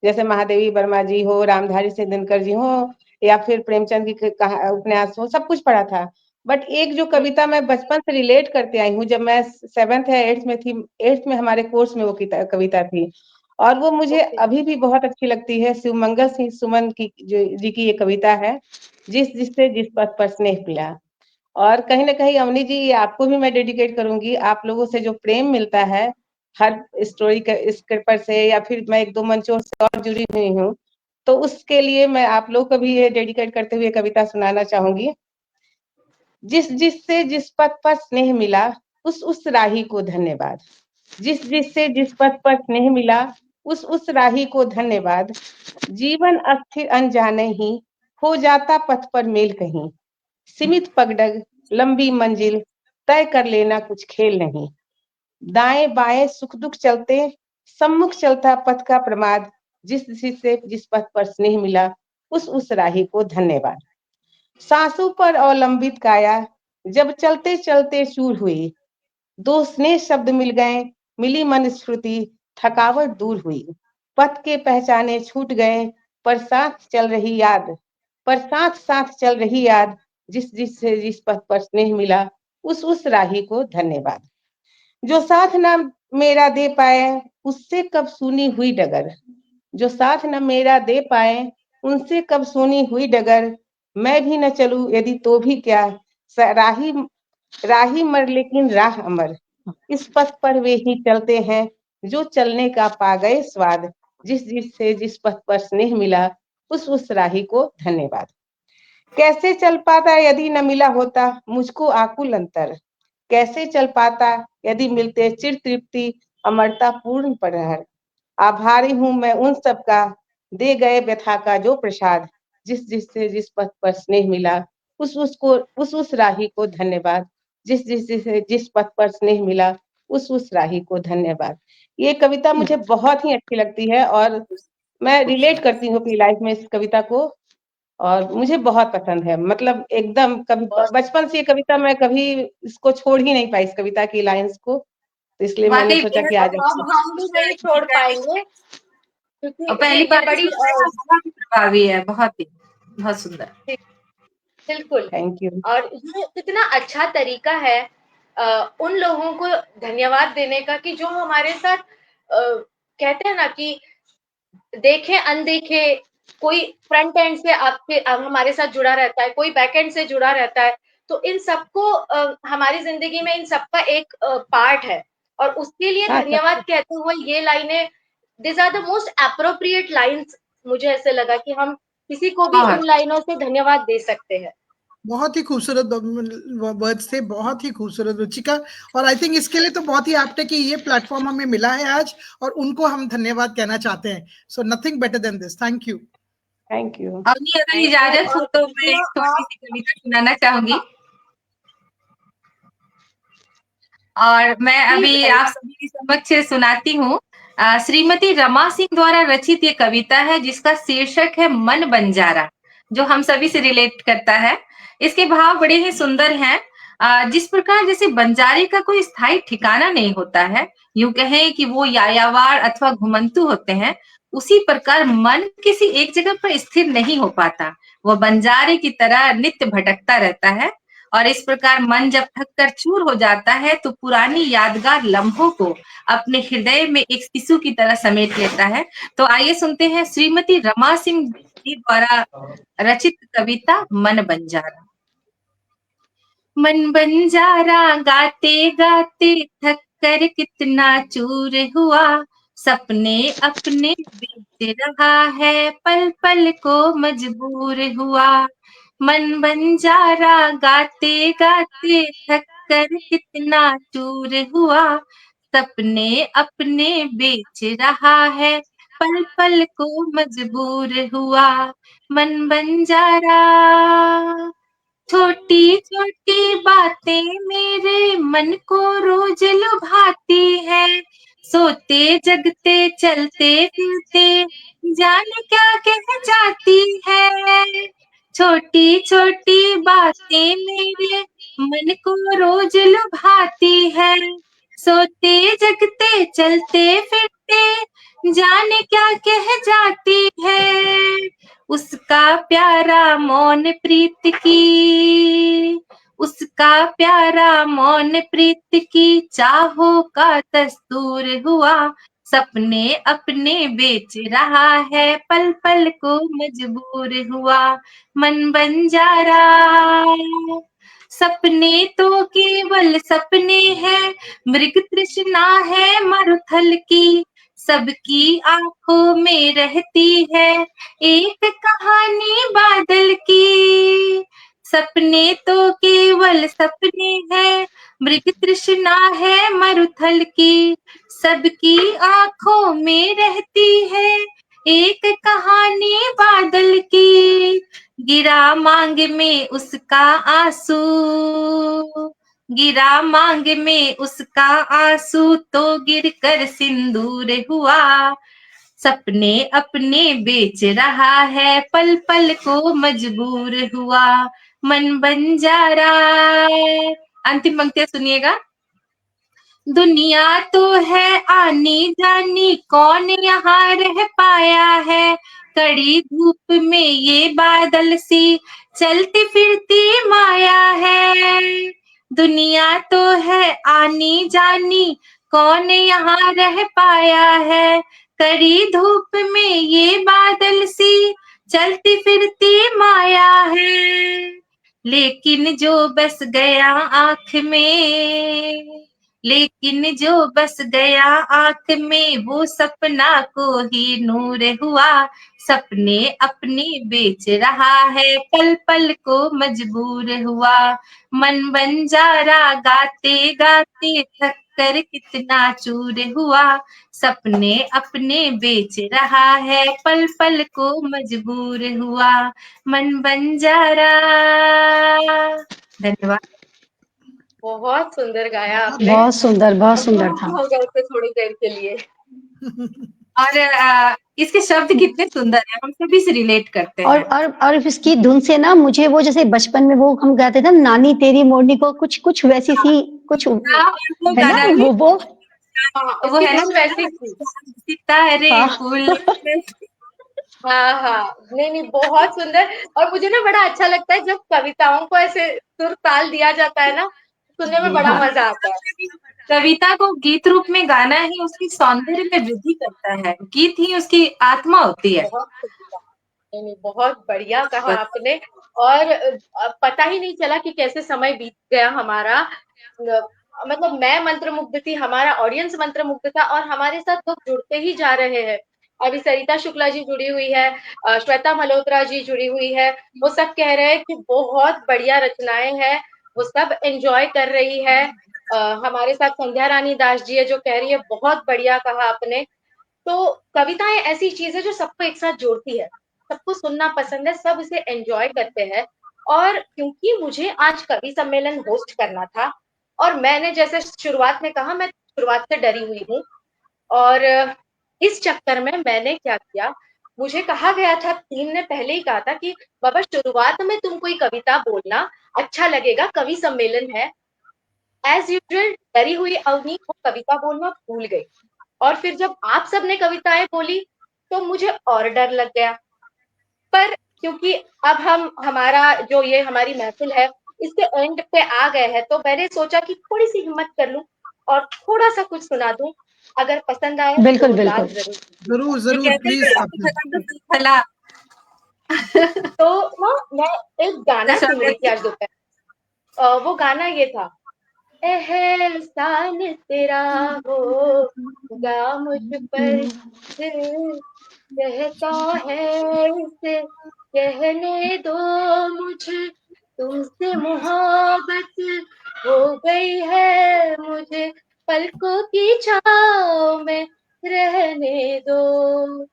जैसे महादेवी वर्मा जी हो, रामधारी सिंह जी हो, या फिर प्रेमचंद की उपन्यास हो, सब कुछ पढ़ा था। बट एक जो कविता मैं बचपन से रिलेट करते आई हूँ, जब मैं 7th या 8th में थी, 8th में हमारे कोर्स में वो कविता थी, और वो मुझे ओके, अभी भी बहुत अच्छी लगती है। शिवमंगल सिंह सुमन की जी की ये कविता है, जिससे जिस पथ पर स्नेह मिला। और कहीं ना कहीं अवनी जी, ये आपको भी मैं डेडिकेट करूंगी। आप लोगों से जो प्रेम मिलता है हर स्टोरी के स्क्रिप्टर से, या फिर मैं 1-2 मंचों से और जुड़ी हुई हूँ, तो उसके लिए मैं आप लोग को भी ये डेडिकेट करते हुए कविता सुनाना चाहूंगी। जिससे जिस पथ पर स्नेह मिला, उस राही को धन्यवाद। जिससे जिस पथ पर स्नेह मिला, उस राही को धन्यवाद। जीवन अस्थिर अनजाने ही, हो जाता पथ पर मेल कहीं। सीमित पगडग लंबी मंजिल, तय कर लेना कुछ खेल नहीं। दाएं बाएं सुख दुख चलते, सम्मुख चलता पथ का प्रमाद। जिससे जिस पथ पर स्नेह मिला, उस राही को धन्यवाद। सांसों पर अवलंबित काया, जब चलते चलते चूर हुई। दो स्नेह शब्द मिल गए, मिली मन स्मृति, थकावट दूर हुई। पथ के पहचाने छूट गए, पर साथ चल रही याद। पर साथ साथ चल रही याद। जिस पथ पर स्नेह मिला, उस राही को धन्यवाद। जो साथ ना मेरा दे पाए, उससे कब सुनी हुई डगर। जो साथ न मेरा दे पाए, उनसे कब सुनी हुई डगर। मैं भी न चलूं यदि तो भी क्या, राही राही मर लेकिन राह अमर। इस पथ पर वे ही चलते हैं, जो चलने का पा गए स्वाद। जिस पथ पर स्नेह मिला, उस राही को धन्यवाद। कैसे चल पाता यदि न मिला होता मुझको आकुल अंतर, कैसे चल पाता यदि मिलते चिर तृप्ति अमरता पूर्ण प्रहर। आभारी हूँ मैं उन सब का, दे गए व्यथा का जो प्रसाद, जिस जिससे जिस पथ पर स्नेह मिला उस राही को धन्यवाद, जिस पथ पर स्नेह मिला उस राही को धन्यवाद। ये कविता मुझे बहुत ही अच्छी लगती है और मैं रिलेट करती हूँ अपनी लाइफ में इस कविता को, और मुझे बहुत पसंद है। मतलब एकदम कभी बचपन से ये कविता मैं कभी इसको छोड़ ही नहीं पाई, इस कविता की लाइंस को, तो इसलिए मैंने वाकई सोचा कि आज अब हम भी नहीं छोड़ पाएंगे क्योंकि और पहली ये बार बड़ी बहुत प्रभावी है, बहुत ही, बहुत सुंदर। बिल्कुल। Thank you. और ये कितना अच्छा तरीका है उन लोगों को धन्यवाद देने का कि जो हमारे साथ कहते हैं ना कि देखे अनदेखे, कोई फ्रंट एंड से आपके हमारे साथ जुड़ा रहता है, कोई बैक एंड से जुड़ा रहता है, तो इन सबको हमारी जिंदगी में इन सबका एक पार्ट है और उसके लिए हाँ धन्यवाद कहते हुए ये लाइनें, this are the most appropriate lines. मुझे ऐसे लगा कि हम किसी को भी इन लाइनों से धन्यवाद दे सकते हैं। बहुत ही खूबसूरत वर्ड्स थे, बहुत ही खूबसूरत रुचिका। और आई थिंक इसके लिए तो बहुत ही एप्ट है कि ये प्लेटफॉर्म हमें मिला है आज और उनको हम धन्यवाद कहना चाहते हैं। So nothing better than this. Thank you. Thank you. Avni, अगर इजाजत हो तो मैं एक थोड़ी सी कविता सुनाना चाहूंगी, और मैं अभी आप सभी के समक्ष सुनाती हूँ। श्रीमती रमा सिंह द्वारा रचित ये कविता है जिसका शीर्षक है मन बंजारा, जो हम सभी से रिलेट करता है। इसके भाव बड़े ही सुंदर हैं। जिस प्रकार जैसे बंजारे का कोई स्थायी ठिकाना नहीं होता है, यूं कहें कि वो यायावार अथवा घुमंतु होते हैं, उसी प्रकार मन किसी एक जगह पर स्थिर नहीं हो पाता, वो बंजारे की तरह नित्य भटकता रहता है। और इस प्रकार मन जब थक कर चूर हो जाता है तो पुरानी यादगार लम्हों को अपने हृदय में एक शिशु की तरह समेट लेता है। तो आइए सुनते हैं श्रीमती रमा सिंह जी द्वारा रचित कविता मन बंजारा। मन बंजारा गाते गाते थक कर कितना चूर हुआ, सपने अपने बीत रहा है पल पल को मजबूर हुआ। मन बंजारा गाते गाते थक कर कितना चूर हुआ, सपने अपने बेच रहा है पल पल को मजबूर हुआ। मन बंजारा छोटी छोटी बातें मेरे मन को रोज लुभाती है, सोते जगते चलते फिरते जाने क्या कह जाती है। छोटी छोटी बातें मेरे मन को रोज लुभाती है, सोते जगते चलते फिरते जाने क्या कह जाती है। उसका प्यारा मौन प्रीत की, उसका प्यारा मौन प्रीत की चाहों का दस्तूर हुआ, सपने अपने बेच रहा है पल पल को मजबूर हुआ। मन बंजारा सपने तो केवल सपने हैं, मृग तृष्णा है मरुथल की, सबकी आंखों में रहती है एक कहानी बादल की। सपने तो केवल सपने हैं, मृग तृष्णा है मरुथल की, सबकी आंखों में रहती है एक कहानी बादल की। गिरा मांग में उसका आंसू, गिरा मांग में उसका आंसू तो गिर कर सिंदूर हुआ, सपने अपने बेच रहा है पल पल को मजबूर हुआ। मन बंजारा। अंतिम पंक्तियां सुनिएगा। दुनिया तो है आनी जानी, कौन यहाँ रह पाया है, कड़ी धूप में ये बादल सी चलती फिरती माया है। दुनिया तो है आनी जानी, कौन यहाँ रह पाया है, कड़ी धूप में ये बादल सी चलती फिरती माया है। लेकिन जो बस गया आंख में, लेकिन जो बस गया आंख में वो सपना को ही नूर हुआ। सपने अपने बेच रहा है, पल पल को मजबूर हुआ। मन बंजारा गाते गाते थक कर कितना चूर हुआ। सपने अपने बेच रहा है, पल पल को मजबूर हुआ। मन बंजारा। धन्यवाद। बहुत सुंदर गाया आपने। बहुत हम सुंदर लोग था। हो गए थे थोड़ी देर के लिए। और इसके शब्द कितने सुंदर हैं, हम सभी से रिलेट करते और हैं। और इसकी धुन से ना मुझे वो जैसे बचपन में वो हम गाते थे ना, नानी तेरी मोरनी को, कुछ कुछ वैसी सी कुछ हाँ, और वो है ना, गाना भी, वो हाँ, वो इसकी है ना धुन वैसी थी। सितारे हाँ फूल। हाँ हाँ, नहीं नहीं, बहुत सुंदर। और मुझे ना बड़ा अच्छा लगता है जब कविताओं को ऐसे सुर ताल दिया जाता है ना, सुनने में बड़ा हाँ मजा आता है। कविता को गीत रूप में गाना ही उसकी सौंदर्य में वृद्धि करता है। गीत ही उसकी आत्मा होती है। बहुत शुक्रिया। नहीं नहीं, बहुत बढ़िया कहा आपने। और पता ही नहीं चला कि कैसे समय बीत गया हमारा। मतलब मैं मंत्रमुग्ध थी, हमारा ऑडियंस मंत्रमुग्ध था, और हमारे साथ लोग जुड़ते ही जा रहे हैं। अभी सरिता शुक्ला जी जुड़ी हुई है, श्वेता मल्होत्रा जी जुड़ी हुई है। वो सब कह रहे हैं कि बहुत बढ़िया रचनाएं हैं, वो सब एंजॉय कर रही है। हमारे साथ संध्या रानी दास जी है जो कह रही है बहुत बढ़िया कहा आपने। तो कविताएं ऐसी चीज है जो सबको एक साथ जोड़ती है, सबको सुनना पसंद है, सब इसे एंजॉय करते हैं। और क्योंकि मुझे आज कवि सम्मेलन होस्ट करना था, और मैंने जैसे शुरुआत में कहा, मैं शुरुआत से डरी हुई हूँ। और इस चक्कर में मैंने क्या किया, मुझे कहा गया था, टीम ने पहले ही कहा था कि बाबा शुरुआत में तुम कोई कविता बोलना, अच्छा लगेगा, कवि सम्मेलन है। एज यूजुअल डरी हुई अवनी वो कविता बोलना भूल गई। और फिर जब आप सबने कविताएं बोली तो मुझे और डर लग गया। पर क्योंकि अब हम हमारा जो ये हमारी महफिल है इसके एंड पे आ गए हैं, तो मैंने सोचा कि थोड़ी सी हिम्मत कर लूं और थोड़ा सा कुछ सुना दूं। अगर पसंद आए बिल्कुल तो बिल्कुल दाद जरूर। जरूर ये जरूर कहते प्लीज हैं आप। भला। तो ना मैं एक गाना सुन रही थी आज दोपहर। वो गाना ये था, एहसान तेरा होगा मुझ पर, दिल कहता है इसे कहने दो मुझे, तुमसे मोहब्बत हो गई है मुझे, पलकों की छाँव में रहने दो।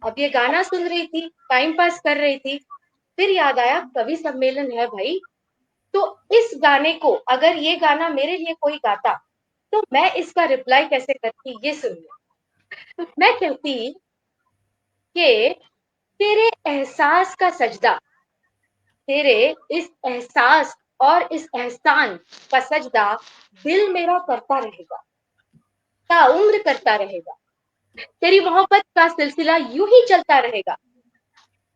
अब ये गाना सुन रही थी, टाइम पास कर रही थी, फिर याद आया कवि सम्मेलन है भाई। तो इस गाने को अगर ये गाना मेरे लिए कोई गाता तो मैं इसका रिप्लाई कैसे करती, ये सुनिए। मैं कहती कि तेरे एहसास का सजदा, तेरे इस एहसास और इस एहसान का सजदा दिल मेरा करता रहेगा, ताउम्र करता रहेगा। तेरी मोहब्बत का सिलसिला यूं ही चलता रहेगा।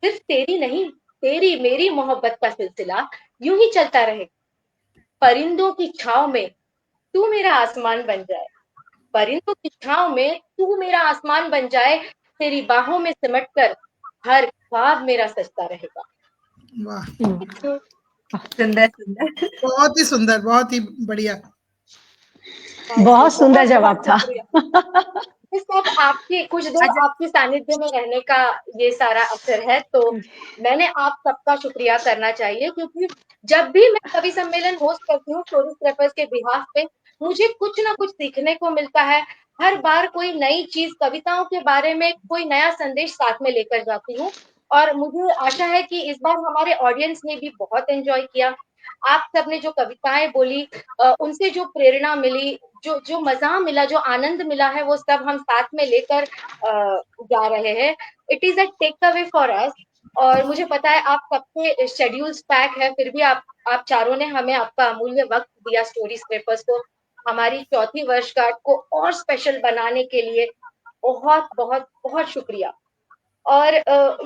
सिर्फ तेरी नहीं, तेरी मेरी मोहब्बत का सिलसिला यूं ही चलता रहेगा। परिंदों की छाव में तू मेरा आसमान बन जाए, परिंदों की छाव में तू मेरा आसमान बन जाए, तेरी बाहों में सिमट कर हर ख्वाब मेरा सजता रहेगा। वाह, सुंदर सुंदर। बहुत ही सुंदर, बहुत ही बढ़िया। बहुत सुंदर जवाब था। ये सब आपके कुछ देर आपके सानिध्य में रहने का ये सारा असर है। तो मैंने आप सबका शुक्रिया करना चाहिए, क्योंकि जब भी मैं कवि सम्मेलन होस्ट करती हूँ स्टोरी स्क्रैपर्स के बिहाफ पे, मुझे कुछ ना कुछ सीखने को मिलता है। हर बार कोई नई चीज, कविताओं के बारे में कोई नया संदेश साथ में लेकर जाती हूँ। और मुझे आशा है कि इस बार हमारे ऑडियंस ने भी बहुत एंजॉय किया। आप सबने जो कविताएं बोली, उनसे जो प्रेरणा मिली, जो जो मजा मिला, जो आनंद मिला है, वो सब हम साथ में लेकर जा रहे हैं। It is a take away for us. और मुझे पता है आप सबके शेड्यूल्स पैक है, फिर भी आप चारों ने हमें आपका अमूल्य वक्त दिया स्टोरी स्क्रैपर्स को हमारी चौथी वर्षगांठ को और स्पेशल बनाने के लिए। बहुत बहुत बहुत शुक्रिया। और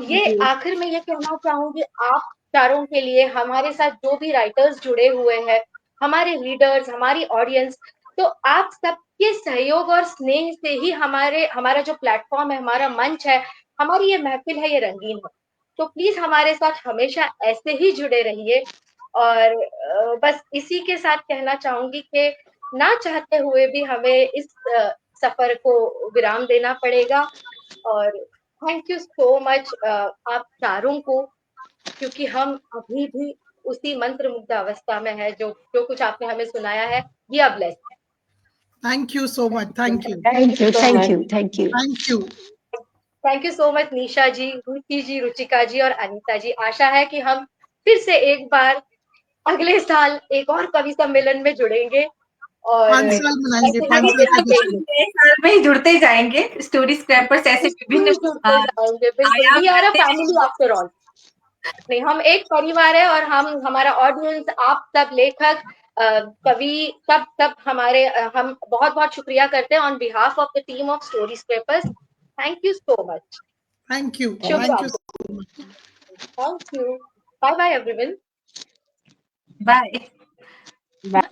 ये आखिर में ये कहना चाहूंगी आप चारों के लिए, हमारे साथ जो भी राइटर्स जुड़े हुए हैं, हमारे रीडर्स, हमारी ऑडियंस, तो आप सबके सहयोग और स्नेह से ही हमारा जो प्लेटफॉर्म है, हमारा मंच है, हमारी ये महफिल है, ये रंगीन है। तो प्लीज हमारे साथ हमेशा ऐसे ही जुड़े रहिए। और बस इसी के साथ कहना चाहूंगी कि ना चाहते हुए भी हमें इस सफर को विराम देना पड़ेगा। और थैंक यू सो मच आप चारों को, क्योंकि हम अभी भी उसी मंत्र मुग्ध अवस्था में है। जो जो कुछ आपने हमें सुनाया है, we are blessed. Thank you so much, thank you, thank you, so thank much. You, thank you. Thank you. Thank you so much Nisha ji, Ruchi ji, Ruchika ji और अनीता जी। आशा है कि हम फिर से एक बार अगले साल एक और कवि सम्मेलन में जुड़ेंगे और 5 साल मनाएंगे, ऐसे 5 ही साल का जुड़ते जश्न। नए साल में ही जुड़ते जाएंगे। स्टोरी स्क्रैपर्स ऐसे विभिन्न जुड़ते जाएंगे। बिल्कुल, आयाम वी आर अ बढ़ते फैमिली आफ्टर ऑल। नहीं, हम एक परिवार है और हम, हमारा ऑडियंस, आप सब लेखक, कवि, सब सब हमारे, हम बहुत बहुत शुक्रिया करते हैं on behalf of the team of Story Scrapers. Thank you so much. Thank you, शुभ थैंक यू रात्रि। So much. Thank you. Bye bye everyone. Bye.